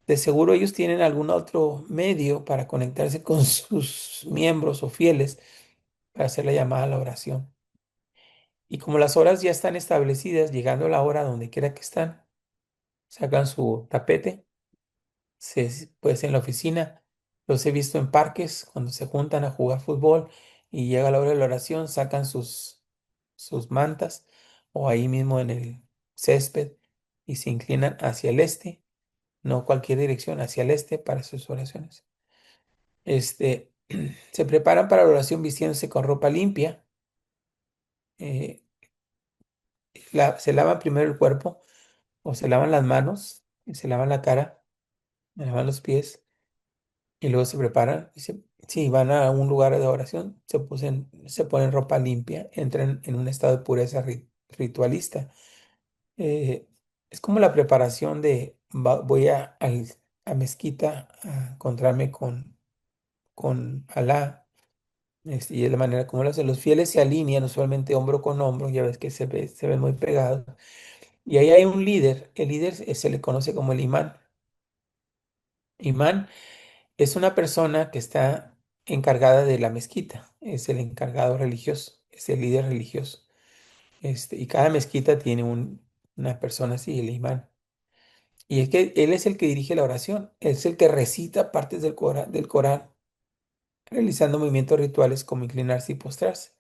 de seguro ellos tienen algún otro medio para conectarse con sus miembros o fieles para hacer la llamada a la oración. Y como las horas ya están establecidas, llegando la hora donde quiera que están, sacan su tapete, pues en la oficina, los he visto en parques cuando se juntan a jugar fútbol y llega la hora de la oración, sacan sus mantas o ahí mismo en el césped y se inclinan hacia el este, no cualquier dirección, hacia el este para sus oraciones. Este, Se preparan para la oración vistiéndose con ropa limpia. eh, Se lavan primero el cuerpo o se lavan las manos, y se lavan la cara, se lavan los pies y luego se preparan. Si van a un lugar de oración, se ponen ropa limpia, entran en un estado de pureza ritualista. Eh, es como la preparación de voy a mezquita a encontrarme con Alá. Y es la manera como lo hacen. Los fieles se alinean usualmente hombro con hombro, ya ves que se ven muy pegados. Y ahí hay un líder. El líder se le conoce como el imán. Imán es una persona que está encargada de la mezquita. Es el encargado religioso, es el líder religioso. Y cada mezquita tiene una persona así, el imán. Y es que él es el que dirige la oración. Es el que recita partes del Corán, realizando movimientos rituales como inclinarse y postrarse.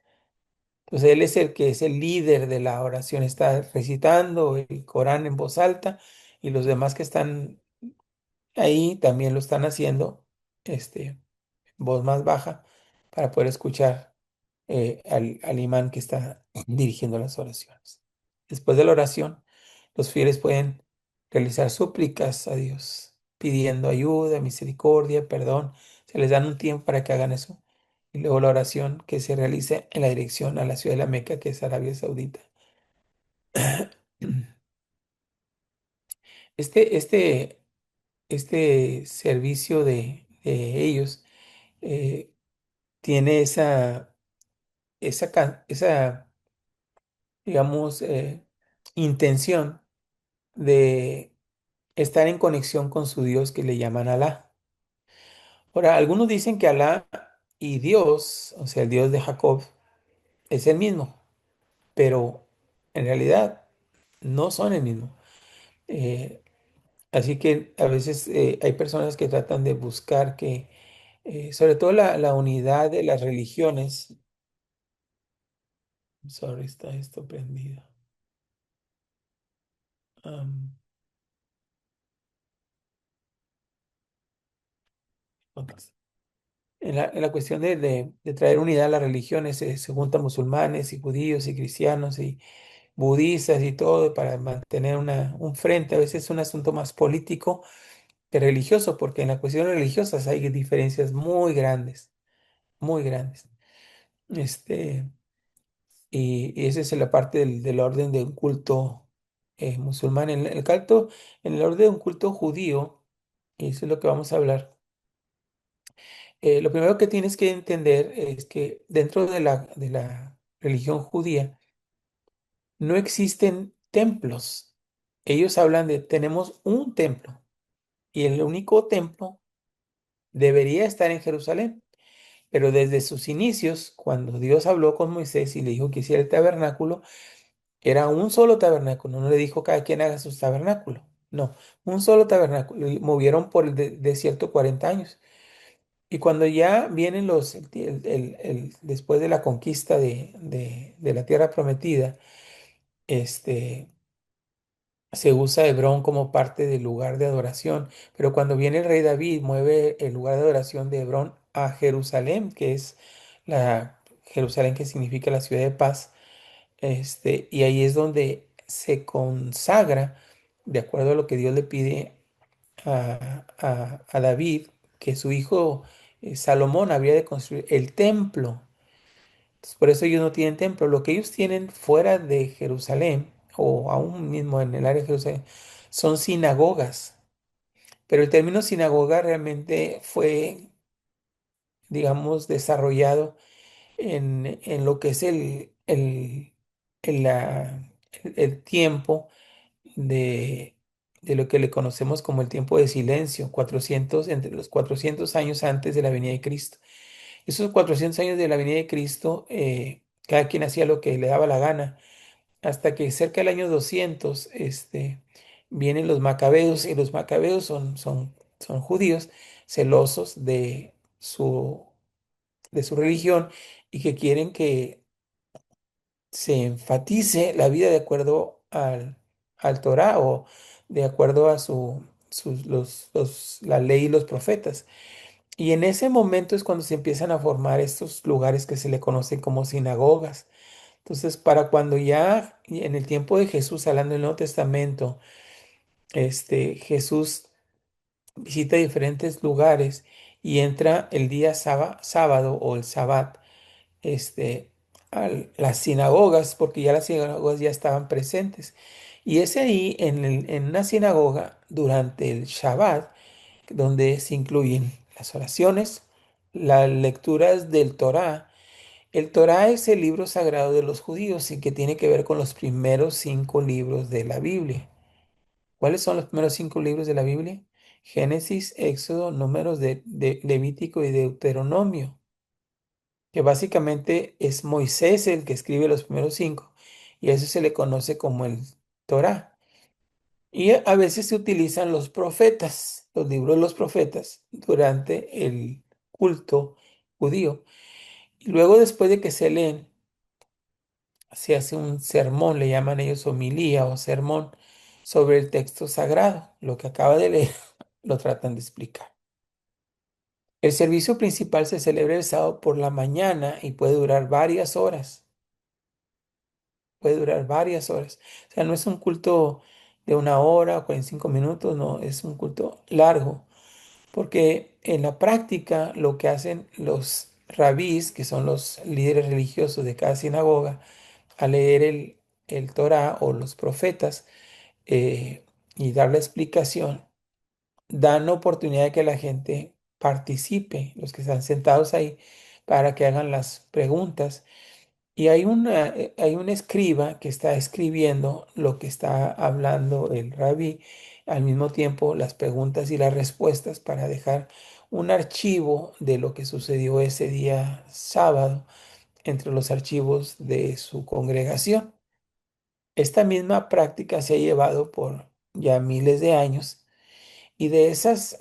Entonces él es el que es el líder de la oración, está recitando el Corán en voz alta y los demás que están ahí también lo están haciendo en voz más baja para poder escuchar al imán que está dirigiendo las oraciones. Después de la oración, los fieles pueden realizar súplicas a Dios, pidiendo ayuda, misericordia, perdón. Se les dan un tiempo para que hagan eso. Y luego la oración que se realiza en la dirección a la ciudad de la Meca, que es Arabia Saudita. Este, este, este servicio de ellos eh, tiene esa, digamos, intención de estar en conexión con su Dios que le llaman Alá. Ahora, algunos dicen que Alá y Dios, o sea, el Dios de Jacob, es el mismo, pero en realidad no son el mismo. Eh, Así que a veces hay personas que tratan de buscar que, sobre todo la unidad de las religiones. Sorry, está esto prendido. am, otras. En la cuestión de traer unidad a las religiones, se juntan musulmanes y judíos y cristianos y budistas y todo para mantener un frente. A veces es un asunto más político que religioso, porque en las cuestiones religiosas hay diferencias muy grandes, muy grandes. Este, y esa es la parte del orden de un culto musulmán. En el culto, en el orden de un culto judío, y eso es lo que vamos a hablar. Lo primero que tienes que entender es que dentro de la religión judía no existen templos. Ellos hablan de tenemos un templo y el único templo debería estar en Jerusalén. Pero desde sus inicios, cuando Dios habló con Moisés y le dijo que hiciera el tabernáculo, era un solo tabernáculo. No le dijo cada quien haga su tabernáculo. No, un solo tabernáculo. Y movieron por el desierto 40 años. Y cuando ya vienen después de la conquista de la tierra prometida, este, se usa Hebrón como parte del lugar de adoración. Pero cuando viene el rey David, mueve el lugar de adoración de Hebrón a Jerusalén, que es la Jerusalén que significa la ciudad de paz. Y ahí es donde se consagra, de acuerdo a lo que Dios le pide a David, que su hijo Salomón habría de construir el templo. Entonces, por eso ellos no tienen templo. Lo que ellos tienen fuera de Jerusalén, o aún mismo en el área de Jerusalén, son sinagogas. Pero el término sinagoga realmente fue, digamos, desarrollado en lo que es el, la- el tiempo de lo que le conocemos como el tiempo de silencio, 400, entre los 400 años antes de la venida de Cristo. Esos 400 años de la venida de Cristo, cada quien hacía lo que le daba la gana, hasta que cerca del año 200, vienen los macabeos, y los macabeos son judíos celosos de su religión y que quieren que se enfatice la vida de acuerdo al Torá o de acuerdo a la ley y los profetas. Y en ese momento es cuando se empiezan a formar estos lugares que se le conocen como sinagogas. Entonces, para cuando ya en el tiempo de Jesús, hablando del Nuevo Testamento, Jesús visita diferentes lugares y entra el día sábado o el sabbat, este, a las sinagogas, porque ya las sinagogas ya estaban presentes. Y es ahí en una sinagoga durante el Shabbat donde se incluyen las oraciones, las lecturas del Torá. El Torá es el libro sagrado de los judíos y que tiene que ver con los primeros 5 libros de la Biblia. ¿Cuáles son los primeros 5 libros de la Biblia? Génesis, Éxodo, Números de Levítico y Deuteronomio, que básicamente es Moisés el que escribe los primeros 5 y eso se le conoce como el Torá. Y a veces se utilizan los profetas, los libros de los profetas, durante el culto judío. Y luego después de que se leen, se hace un sermón, le llaman ellos homilía o sermón, sobre el texto sagrado. Lo que acaba de leer lo tratan de explicar. El servicio principal se celebra el sábado por la mañana y puede durar varias horas. Puede durar varias horas. O sea, no es un culto de 1 hora o 45 minutos, no, es un culto largo. Porque en la práctica lo que hacen los rabís, que son los líderes religiosos de cada sinagoga, al leer el Torá o los profetas y dar la explicación, dan la oportunidad de que la gente participe, los que están sentados ahí, para que hagan las preguntas. Y hay un escriba que está escribiendo lo que está hablando el rabí, al mismo tiempo las preguntas y las respuestas para dejar un archivo de lo que sucedió ese día sábado entre los archivos de su congregación. Esta misma práctica se ha llevado por ya miles de años y de esas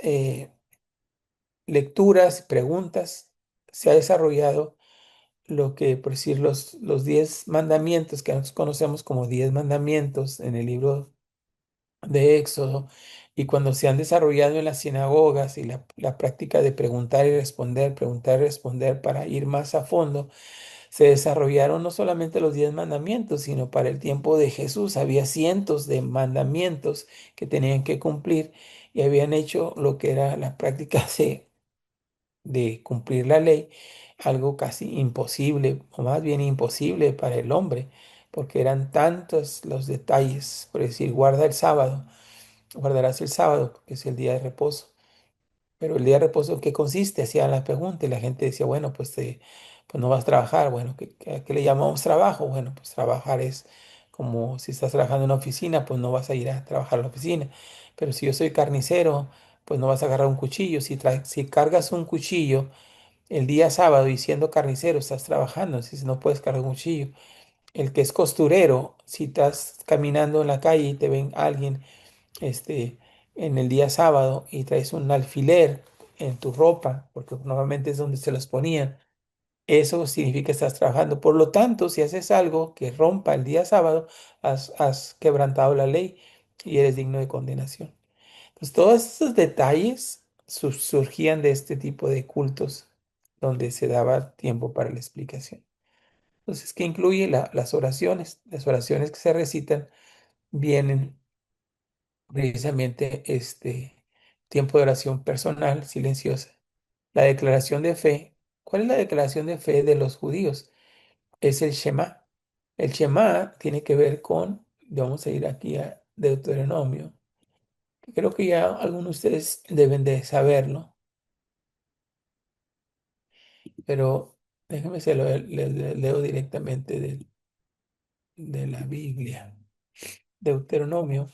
lecturas, preguntas, se ha desarrollado lo que, por decir, los 10 mandamientos que nosotros conocemos como 10 mandamientos en el libro de Éxodo, y cuando se han desarrollado en las sinagogas y la práctica de preguntar y responder para ir más a fondo, se desarrollaron no solamente los 10 mandamientos, sino para el tiempo de Jesús había cientos de mandamientos que tenían que cumplir y habían hecho lo que era la práctica de cumplir la ley, algo casi imposible, o más bien imposible para el hombre, porque eran tantos los detalles, por decir, guarda el sábado, guardarás el sábado, porque es el día de reposo. Pero el día de reposo, ¿en qué consiste? Hacían la pregunta y la gente decía, bueno, pues no vas a trabajar. Bueno, ¿a qué le llamamos trabajo? Bueno, pues trabajar es como si estás trabajando en una oficina, pues no vas a ir a trabajar a la oficina. Pero si yo soy carnicero, pues no vas a agarrar un cuchillo. Si cargas un cuchillo el día sábado y siendo carnicero estás trabajando, si no puedes cargar un cuchillo. El que es costurero, si estás caminando en la calle y te ven alguien este, en el día sábado y traes un alfiler en tu ropa, porque normalmente es donde se los ponían, eso significa que estás trabajando. Por lo tanto, si haces algo que rompa el día sábado, has quebrantado la ley y eres digno de condenación. Entonces, todos estos detalles surgían de este tipo de cultos donde se daba tiempo para la explicación. Entonces, ¿qué incluye las oraciones? Las oraciones que se recitan vienen precisamente tiempo de oración personal, silenciosa. La declaración de fe. ¿Cuál es la declaración de fe de los judíos? Es el Shema. El Shema tiene que ver con, vamos a ir aquí a Deuteronomio, que creo que ya algunos de ustedes deben de saberlo, pero déjenme se lo leo directamente de la Biblia. Deuteronomio.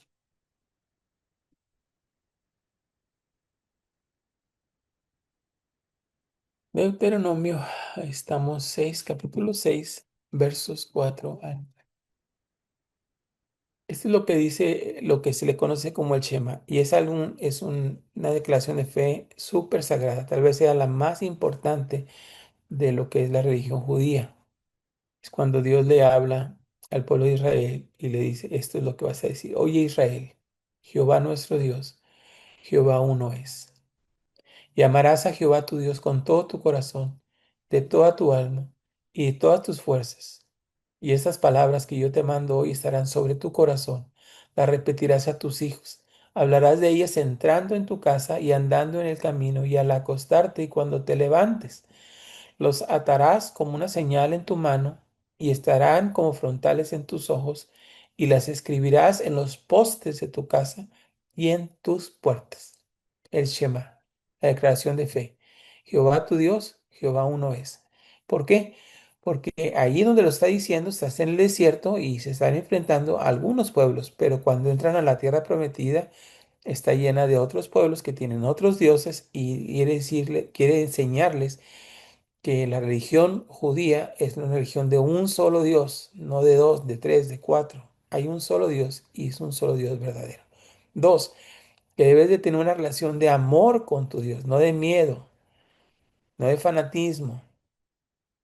Deuteronomio, estamos capítulo 6 versos 4 al. Esto es lo que dice, lo que se le conoce como el Shema, y una declaración de fe súper sagrada, tal vez sea la más importante de lo que es la religión judía. Es cuando Dios le habla al pueblo de Israel y le dice, esto es lo que vas a decir. Oye Israel, Jehová nuestro Dios, Jehová uno es. Y amarás a Jehová tu Dios con todo tu corazón, de toda tu alma y de todas tus fuerzas. Y estas palabras que yo te mando hoy estarán sobre tu corazón. Las repetirás a tus hijos. Hablarás de ellas entrando en tu casa y andando en el camino y al acostarte y cuando te levantes. Los atarás como una señal en tu mano y estarán como frontales en tus ojos y las escribirás en los postes de tu casa y en tus puertas. El Shema, la declaración de fe. Jehová tu Dios, Jehová uno es. ¿Por qué? Porque allí donde lo está diciendo, estás en el desierto y se están enfrentando a algunos pueblos, pero cuando entran a la tierra prometida, está llena de otros pueblos que tienen otros dioses y quiere enseñarles que la religión judía es una religión de un solo Dios, no de dos, de tres, de cuatro. Hay un solo Dios y es un solo Dios verdadero. Dos, que debes de tener una relación de amor con tu Dios, no de miedo, no de fanatismo,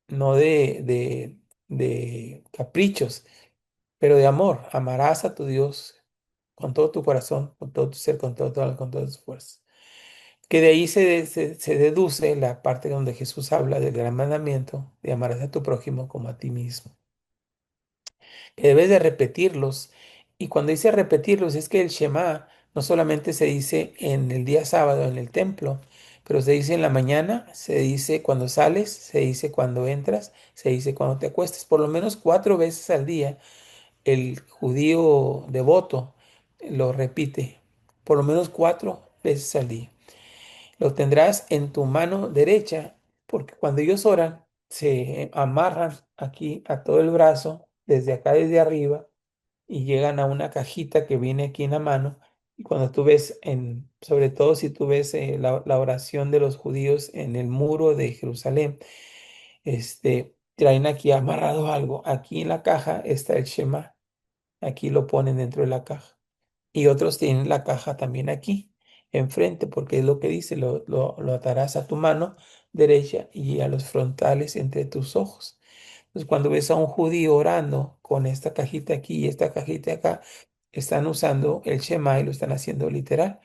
no de caprichos, pero de amor. Amarás a tu Dios con todo tu corazón, con todo tu ser, con todas tus fuerzas. Que de ahí se deduce la parte donde Jesús habla del gran mandamiento de amarás a tu prójimo como a ti mismo. Que debes de repetirlos. Y cuando dice repetirlos, es que el Shema no solamente se dice en el día sábado en el templo, pero se dice en la mañana, se dice cuando sales, se dice cuando entras, se dice cuando te acuestes. Por lo menos 4 veces al día el judío devoto lo repite. Por lo menos 4 veces al día. Lo tendrás en tu mano derecha, porque cuando ellos oran, se amarran aquí a todo el brazo, desde acá, desde arriba, y llegan a una cajita que viene aquí en la mano. Y cuando tú ves, sobre todo si tú ves la oración de los judíos en el muro de Jerusalén, traen aquí amarrado algo. Aquí en la caja está el Shema. Aquí lo ponen dentro de la caja. Y otros tienen la caja también aquí, enfrente, porque es lo que dice, lo atarás a tu mano derecha y a los frontales entre tus ojos. Entonces, cuando ves a un judío orando con esta cajita aquí y esta cajita acá, están usando el Shema y lo están haciendo literal.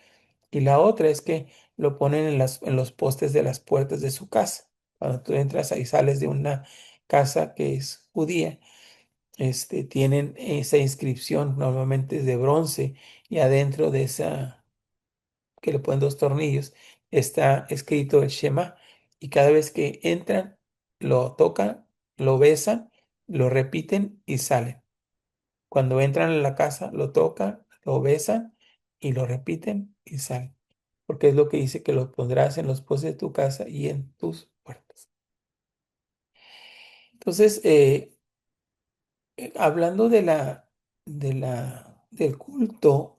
Y la otra es que lo ponen en los postes de las puertas de su casa. Cuando tú entras ahí, sales de una casa que es judía, tienen esa inscripción, normalmente es de bronce, y adentro de esa, que le ponen dos tornillos, está escrito el Shema. Y cada vez que entran, lo tocan, lo besan, lo repiten y salen. Cuando entran a la casa, lo tocan, lo besan y lo repiten y salen. Porque es lo que dice que lo pondrás en los postes de tu casa y en tus puertas. Entonces, hablando del culto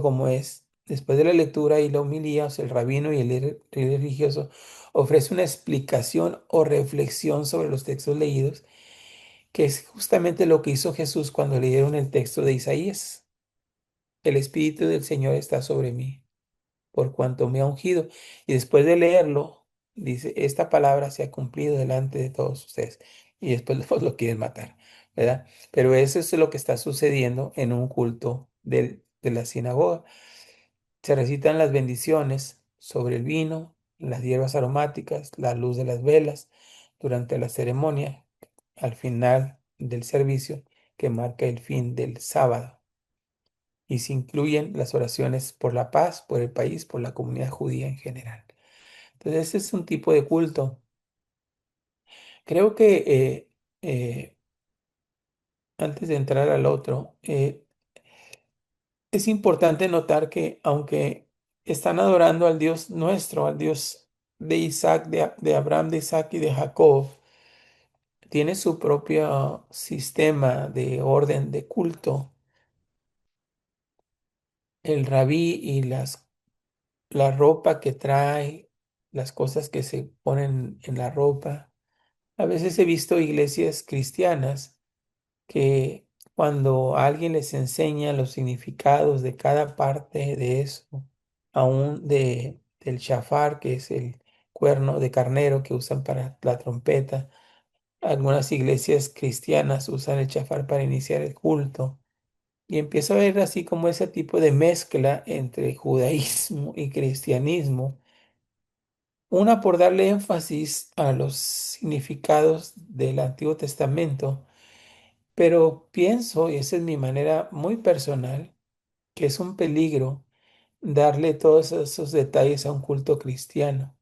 como es, después de la lectura y la homilía, o sea, el rabino y el líder religioso ofrece una explicación o reflexión sobre los textos leídos, que es justamente lo que hizo Jesús cuando leyeron el texto de Isaías. El Espíritu del Señor está sobre mí, por cuanto me ha ungido. Y después de leerlo, dice, esta palabra se ha cumplido delante de todos ustedes. Y después pues, lo quieren matar, ¿verdad? Pero eso es lo que está sucediendo en un culto de la sinagoga. Se recitan las bendiciones sobre el vino, las hierbas aromáticas, la luz de las velas durante la ceremonia, al final del servicio que marca el fin del sábado. Y se incluyen las oraciones por la paz, por el país, por la comunidad judía en general. Entonces, ese es un tipo de culto. Creo que antes de entrar al otro, es importante notar que aunque están adorando al Dios nuestro, al Dios de Isaac, de Abraham, de Isaac y de Jacob, tiene su propio sistema de orden de culto. El rabí y la ropa que trae, las cosas que se ponen en la ropa. A veces he visto iglesias cristianas que cuando alguien les enseña los significados de cada parte de eso, aún del shafar, que es el cuerno de carnero que usan para la trompeta, algunas iglesias cristianas usan el shafar para iniciar el culto. Y empiezo a ver así como ese tipo de mezcla entre judaísmo y cristianismo. Una por darle énfasis a los significados del Antiguo Testamento, pero pienso, y esa es mi manera muy personal, que es un peligro darle todos esos detalles a un culto cristiano.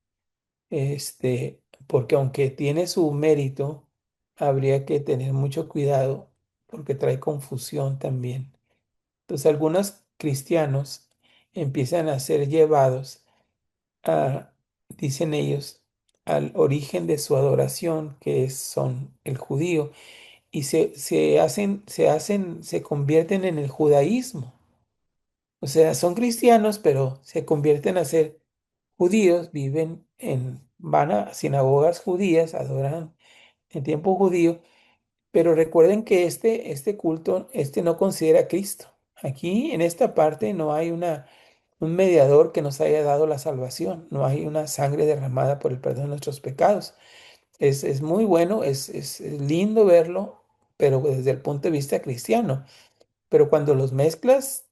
Porque aunque tiene su mérito, habría que tener mucho cuidado porque trae confusión también. Entonces, algunos cristianos empiezan a ser llevados a, dicen ellos, al origen de su adoración, son el judío, y se convierten en el judaísmo. O sea, son cristianos, pero se convierten a ser judíos, van a sinagogas judías, adoran en tiempo judío, pero recuerden que este culto, no considera a Cristo. Aquí en esta parte no hay un mediador que nos haya dado la salvación, no hay una sangre derramada por el perdón de nuestros pecados. Es muy bueno, es lindo verlo, pero desde el punto de vista cristiano. Pero cuando los mezclas,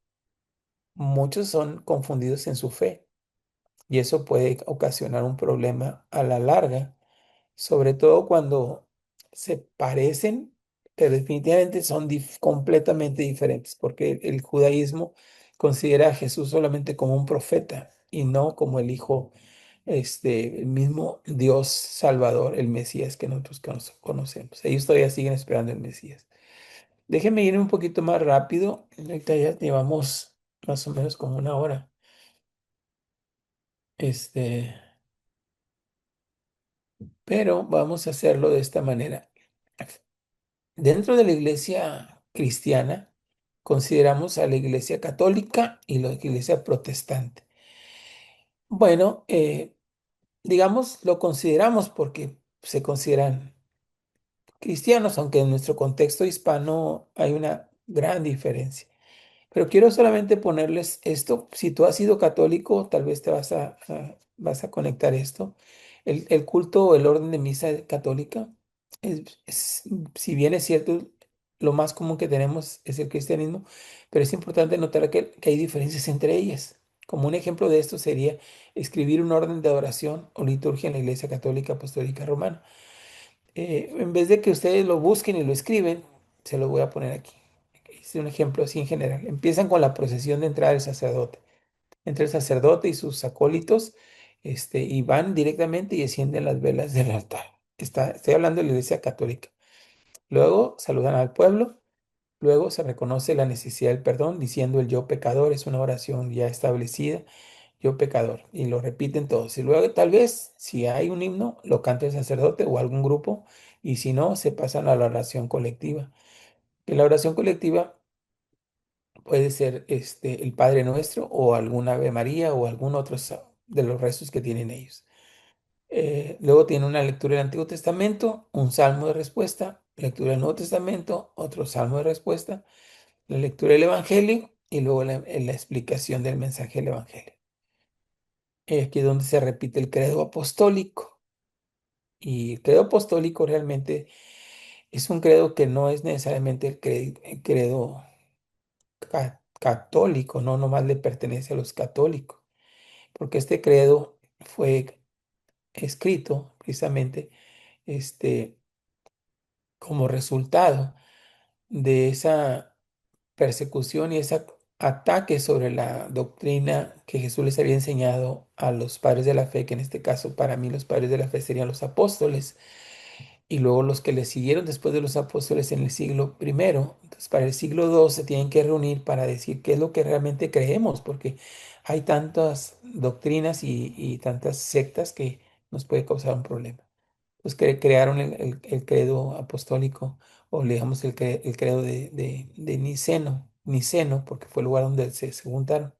muchos son confundidos en su fe y eso puede ocasionar un problema a la larga, sobre todo cuando se parecen, pero definitivamente son completamente diferentes, porque el judaísmo considera a Jesús solamente como un profeta y no como el Hijo, el mismo Dios Salvador, el Mesías que nosotros conocemos. Ellos todavía siguen esperando el Mesías. Déjenme ir un poquito más rápido. Ahorita ya llevamos más o menos como una hora. Este, pero vamos a hacerlo de esta manera. Dentro de la iglesia cristiana, consideramos a la iglesia católica y la iglesia protestante. Bueno, digamos, lo consideramos porque se consideran cristianos, aunque en nuestro contexto hispano hay una gran diferencia. Pero quiero solamente ponerles esto. Si tú has sido católico, tal vez vas a conectar esto. El culto o el orden de misa católica, si bien es cierto, lo más común que tenemos es el cristianismo, pero es importante notar que hay diferencias entre ellas. Como un ejemplo de esto sería escribir un orden de adoración o liturgia en la Iglesia Católica Apostólica Romana. En vez de que ustedes lo busquen y lo escriben, se lo voy a poner aquí. Es un ejemplo así en general. Empiezan con la procesión de entrada del sacerdote. Entra el sacerdote y sus acólitos, y van directamente y encienden las velas del altar. Estoy hablando de la Iglesia Católica. Luego saludan al pueblo. Luego se reconoce la necesidad del perdón diciendo el yo pecador, es una oración ya establecida, yo pecador, y lo repiten todos. Y luego tal vez si hay un himno, lo canta el sacerdote o algún grupo, y si no, se pasan a la oración colectiva. En la oración colectiva puede ser el Padre Nuestro o alguna Ave María o algún otro de los restos que tienen ellos. Luego tiene una lectura del Antiguo Testamento, un salmo de respuesta, lectura del Nuevo Testamento, otro salmo de respuesta, la lectura del Evangelio y luego la explicación del mensaje del Evangelio. Aquí es donde se repite el credo apostólico. Y el credo apostólico realmente es un credo que no es necesariamente el credo católico, no nomás le pertenece a los católicos, porque este credo fue escrito precisamente este, como resultado de esa persecución y ese ataque sobre la doctrina que Jesús les había enseñado a los padres de la fe, que en este caso para mí los padres de la fe serían los apóstoles, y luego los que le siguieron después de los apóstoles en el siglo primero. Entonces, para el siglo II se tienen que reunir para decir qué es lo que realmente creemos, porque hay tantas doctrinas y tantas sectas que nos puede causar un problema. Pues crearon el credo apostólico, o digamos el credo de Niceno, porque fue el lugar donde se juntaron.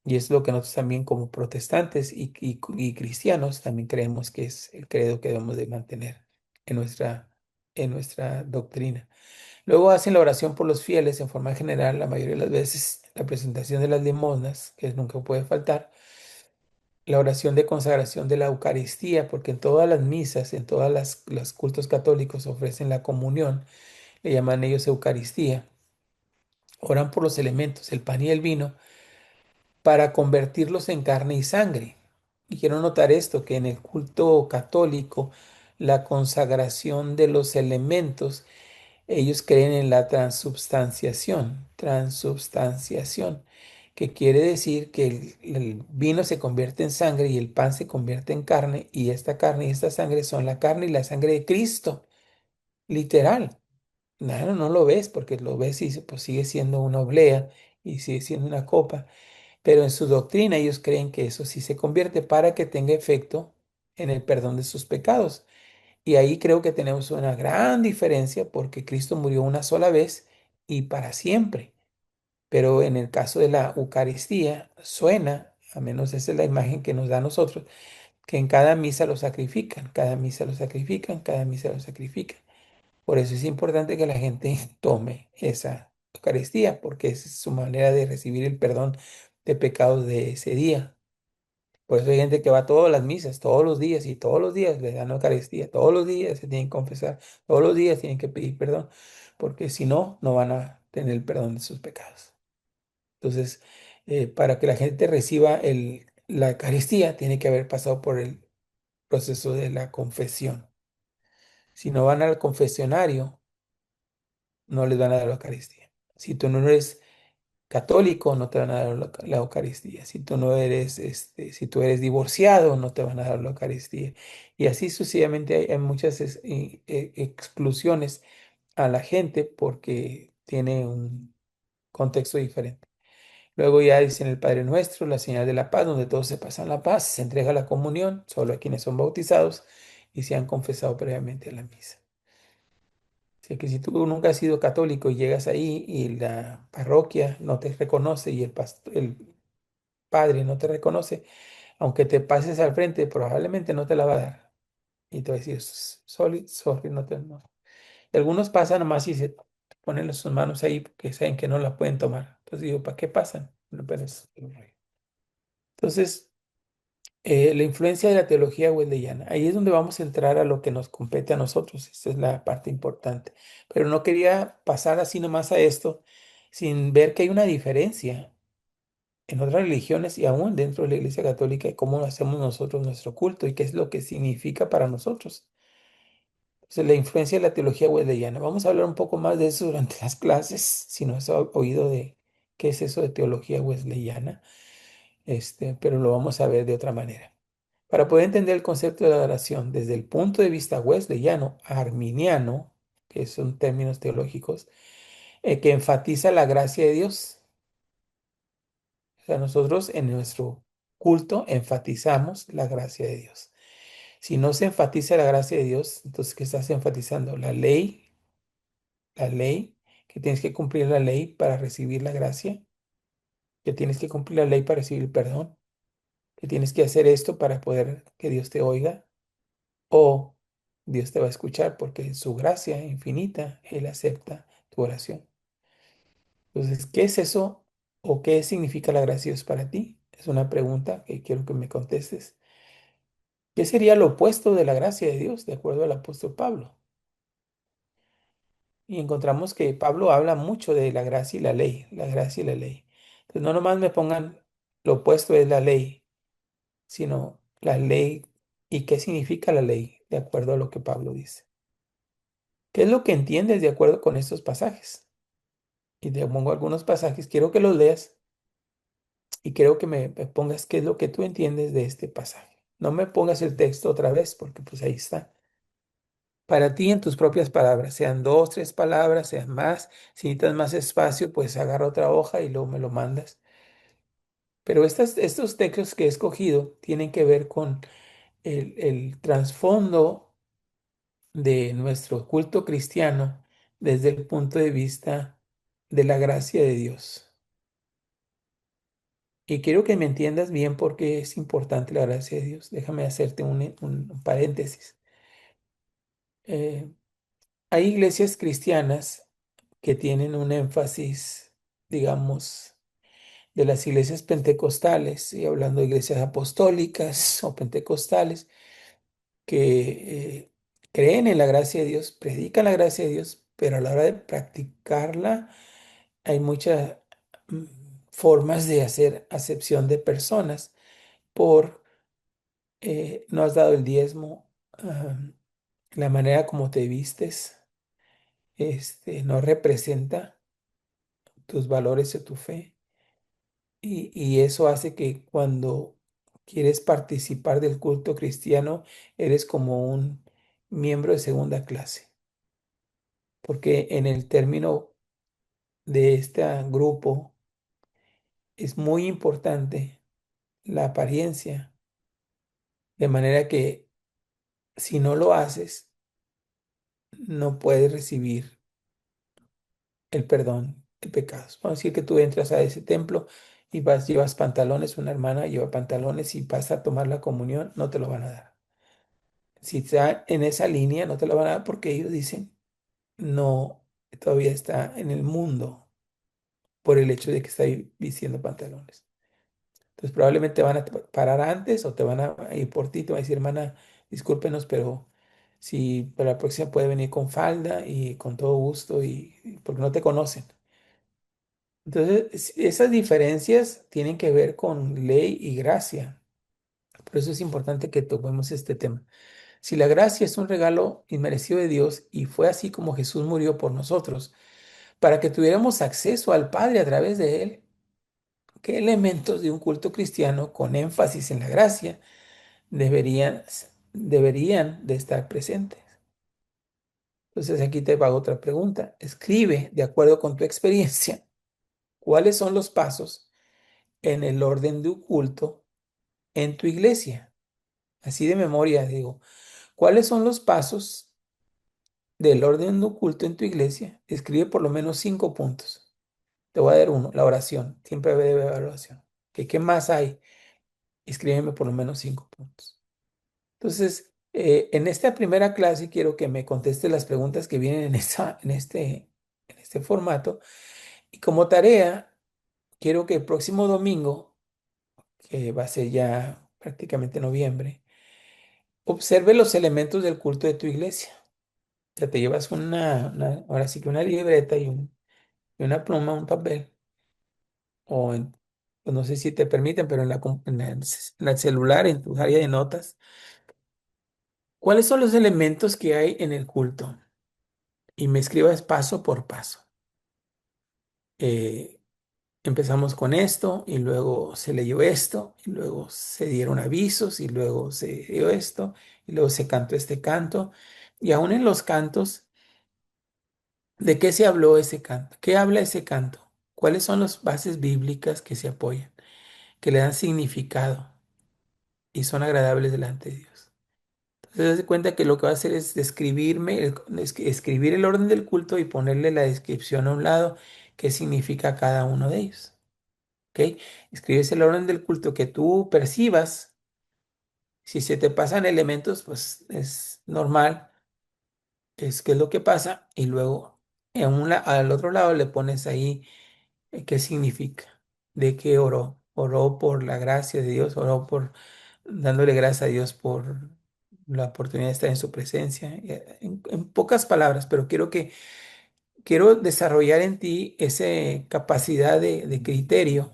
Y es lo que nosotros también como protestantes y cristianos también creemos que es el credo que debemos de mantener en nuestra doctrina. Luego hacen la oración por los fieles en forma general, la mayoría de las veces la presentación de las limosnas, que nunca puede faltar, la oración de consagración de la Eucaristía, porque en todas las misas, en todas los cultos católicos ofrecen la comunión, le llaman ellos Eucaristía. Oran por los elementos, el pan y el vino, para convertirlos en carne y sangre. Y quiero notar esto, que en el culto católico, la consagración de los elementos, ellos creen en la transubstanciación, que quiere decir que el vino se convierte en sangre y el pan se convierte en carne, y esta carne y esta sangre son la carne y la sangre de Cristo, literal. No lo ves porque lo ves y pues sigue siendo una oblea y sigue siendo una copa, pero en su doctrina ellos creen que eso sí se convierte para que tenga efecto en el perdón de sus pecados. Y ahí creo que tenemos una gran diferencia porque Cristo murió una sola vez y para siempre. Pero en el caso de la Eucaristía suena, a menos esa es la imagen que nos da a nosotros, que en cada misa lo sacrifican, cada misa lo sacrifican, cada misa lo sacrifican. Por eso es importante que la gente tome esa Eucaristía, porque esa es su manera de recibir el perdón de pecados de ese día. Por eso hay gente que va a todas las misas, todos los días, y todos los días le dan la Eucaristía, todos los días se tienen que confesar, todos los días tienen que pedir perdón, porque si no, no van a tener el perdón de sus pecados. Entonces, para que la gente reciba la Eucaristía, tiene que haber pasado por el proceso de la confesión. Si no van al confesionario, no les van a dar la Eucaristía. Si tú no eres católico, no te van a dar la Eucaristía. Si tú no eres, si tú eres divorciado, no te van a dar la Eucaristía. Y así sucesivamente hay muchas exclusiones a la gente porque tiene un contexto diferente. Luego ya dicen el Padre Nuestro, la señal de la paz, donde todos se pasan la paz, se entrega la comunión, solo a quienes son bautizados y se han confesado previamente a la misa. Así que si tú nunca has sido católico y llegas ahí y la parroquia no te reconoce y el padre no te reconoce, aunque te pases al frente, probablemente no te la va a dar. Y te va a decir, sorry, sorry, no te. No". Y algunos pasan nomás y se ponen sus manos ahí porque saben que no la pueden tomar. Entonces digo, ¿para qué pasan? No, pero entonces, La influencia de la teología wesleyana. Ahí es donde vamos a entrar a lo que nos compete a nosotros. Esta es la parte importante. Pero no quería pasar así nomás a esto sin ver que hay una diferencia en otras religiones y aún dentro de la Iglesia Católica de cómo hacemos nosotros nuestro culto y qué es lo que significa para nosotros. Entonces, la influencia de la teología wesleyana. Vamos a hablar un poco más de eso durante las clases, si no has oído de qué es eso de teología wesleyana, pero lo vamos a ver de otra manera. Para poder entender el concepto de la adoración desde el punto de vista wesleyano, arminiano, que son términos teológicos, que enfatiza la gracia de Dios. O sea, nosotros en nuestro culto enfatizamos la gracia de Dios. Si no se enfatiza la gracia de Dios, entonces, ¿qué estás enfatizando? La ley, que tienes que cumplir la ley para recibir la gracia, que tienes que cumplir la ley para recibir el perdón, que tienes que hacer esto para poder que Dios te oiga, o Dios te va a escuchar porque en su gracia infinita, Él acepta tu oración. Entonces, ¿qué es eso o qué significa la gracia de Dios para ti? Es una pregunta que quiero que me contestes. ¿Qué sería lo opuesto de la gracia de Dios, de acuerdo al apóstol Pablo? Y encontramos que Pablo habla mucho de la gracia y la ley, la gracia y la ley. Entonces, no nomás me pongan lo opuesto es la ley, sino la ley y qué significa la ley, de acuerdo a lo que Pablo dice. ¿Qué es lo que entiendes de acuerdo con estos pasajes? Y te pongo algunos pasajes, quiero que los leas y quiero que me pongas qué es lo que tú entiendes de este pasaje. No me pongas el texto otra vez, porque pues ahí está. Para ti en tus propias palabras, sean dos, tres palabras, sean más. Si necesitas más espacio, pues agarra otra hoja y luego me lo mandas. Pero estos textos que he escogido tienen que ver con el trasfondo de nuestro culto cristiano desde el punto de vista de la gracia de Dios. Y quiero que me entiendas bien porque es importante la gracia de Dios. Déjame hacerte un paréntesis. Eh, Hay iglesias cristianas que tienen un énfasis, digamos, de las iglesias pentecostales, y hablando de iglesias apostólicas o pentecostales, que creen en la gracia de Dios, predican la gracia de Dios, pero a la hora de practicarla hay muchas mm, formas de hacer acepción de personas por no has dado el diezmo, la manera como te vistes, no representa tus valores o tu fe. Y eso hace que cuando quieres participar del culto cristiano, eres como un miembro de segunda clase, porque en el término de este grupo es muy importante la apariencia, de manera que si no lo haces, no puedes recibir el perdón de pecados. Vamos a decir que tú entras a ese templo y llevas pantalones, una hermana lleva pantalones y vas a tomar la comunión, no te lo van a dar. Si está en esa línea, no te lo van a dar porque ellos dicen, no, todavía está en el mundo por el hecho de que está ahí vistiendo pantalones. Entonces probablemente te van a parar antes o te van a ir por ti, te van a decir, hermana, discúlpenos, pero si para la próxima puede venir con falda y con todo gusto y porque no te conocen. Entonces, esas diferencias tienen que ver con ley y gracia. Por eso es importante que toquemos este tema. Si la gracia es un regalo inmerecido de Dios y fue así como Jesús murió por nosotros, para que tuviéramos acceso al Padre a través de Él, ¿qué elementos de un culto cristiano con énfasis en la gracia deberían, deberían de estar presentes? Entonces aquí te va otra pregunta. Escribe, de acuerdo con tu experiencia, cuáles son los pasos en el orden de un culto en tu iglesia. Así de memoria digo, ¿cuáles son los pasos del orden de un culto en tu iglesia? Escribe por lo menos 5 puntos. Te voy a dar uno, la oración. Siempre debe haber oración. ¿Qué más hay? Escríbeme por lo menos 5 puntos. Entonces, en esta primera clase quiero que me contestes las preguntas que vienen en este formato. Y como tarea, quiero que el próximo domingo, que va a ser ya prácticamente noviembre, observe los elementos del culto de tu iglesia. O sea, te llevas ahora sí que una libreta y una pluma, un papel, pues no sé si te permiten, pero en el celular, en tu área de notas, ¿cuáles son los elementos que hay en el culto? Y me escribas paso por paso. Eh, Empezamos con esto y luego se leyó esto y luego se dieron avisos y luego se dio esto y luego se cantó este canto. Y aún en los cantos, ¿de qué se habló ese canto? ¿Qué habla ese canto? ¿Cuáles son las bases bíblicas que se apoyan, que le dan significado y son agradables delante de Dios? Entonces, se cuenta que lo que va a hacer es escribir el orden del culto y ponerle la descripción a un lado, qué significa cada uno de ellos. ¿Ok? Escribes el orden del culto que tú percibas. Si se te pasan elementos, pues es normal, es qué es lo que pasa, y luego al otro lado le pones ahí qué significa, de qué oró. Oró por la gracia de Dios, oró por dándole gracias a Dios por la oportunidad de estar en su presencia. En pocas palabras, pero quiero desarrollar en ti esa capacidad de criterio,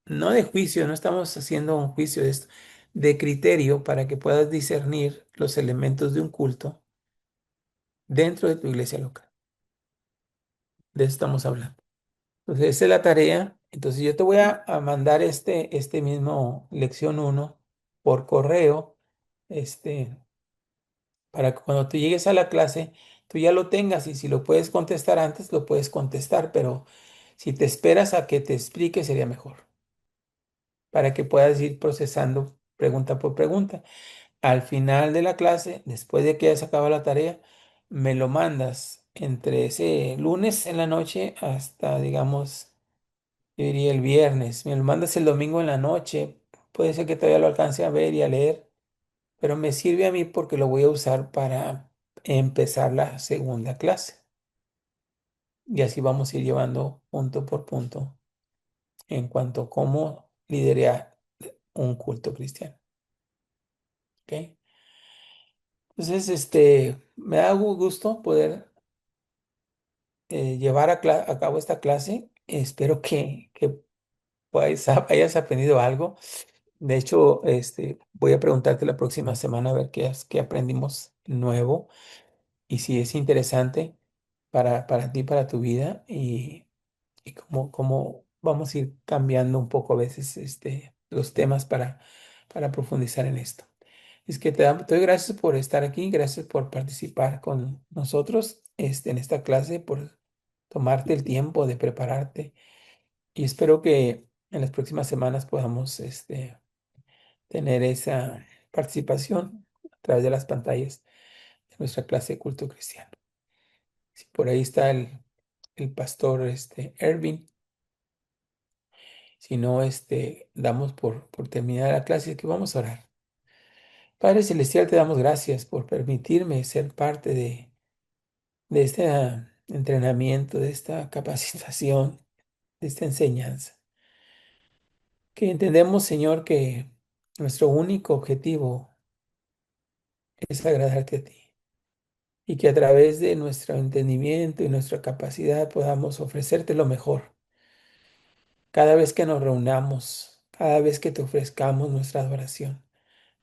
no de juicio, no estamos haciendo un juicio de esto, de criterio para que puedas discernir los elementos de un culto dentro de tu iglesia local. De eso estamos hablando. Entonces, esa es la tarea. Entonces, yo te voy a mandar este mismo lección uno por correo, este, para que cuando tú llegues a la clase, tú ya lo tengas y si lo puedes contestar antes, lo puedes contestar, pero si te esperas a que te explique, sería mejor, para que puedas ir procesando pregunta por pregunta. Al final de la clase, después de que hayas acabado la tarea, me lo mandas entre ese lunes en la noche hasta, digamos, yo diría el viernes. Me lo mandas el domingo en la noche. Puede ser que todavía lo alcance a ver y a leer, pero me sirve a mí porque lo voy a usar para empezar la segunda clase. Y así vamos a ir llevando punto por punto en cuanto a cómo liderar un culto cristiano. ¿Ok? Entonces, me da gusto poder llevar a cabo esta clase. Espero que hayas aprendido algo. De hecho, voy a preguntarte la próxima semana a ver qué aprendimos nuevo y si es interesante para ti, para tu vida y cómo vamos a ir cambiando un poco a veces los temas para profundizar en esto. Es que te doy gracias por estar aquí, gracias por participar con nosotros en esta clase, por tomarte el tiempo de prepararte y espero que en las próximas semanas podamos tener esa participación a través de las pantallas de nuestra clase de culto cristiano. Si por ahí está el pastor Ervin, si no, damos por terminar la clase, que vamos a orar. Padre Celestial, te damos gracias por permitirme ser parte de este entrenamiento, de esta capacitación, de esta enseñanza. Que entendemos, Señor, que nuestro único objetivo es agradarte a ti y que a través de nuestro entendimiento y nuestra capacidad podamos ofrecerte lo mejor. Cada vez que nos reunamos, cada vez que te ofrezcamos nuestra adoración,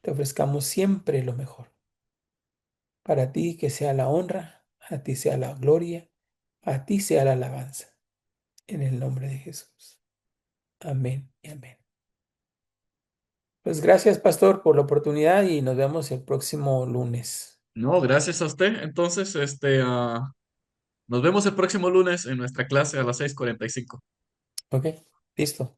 te ofrezcamos siempre lo mejor. Para ti que sea la honra, a ti sea la gloria, a ti sea la alabanza. En el nombre de Jesús. Amén y amén. Pues gracias, pastor, por la oportunidad y nos vemos el próximo lunes. No, gracias a usted. Entonces, nos vemos el próximo lunes en nuestra clase a las 6:45. ¿Ok? Listo.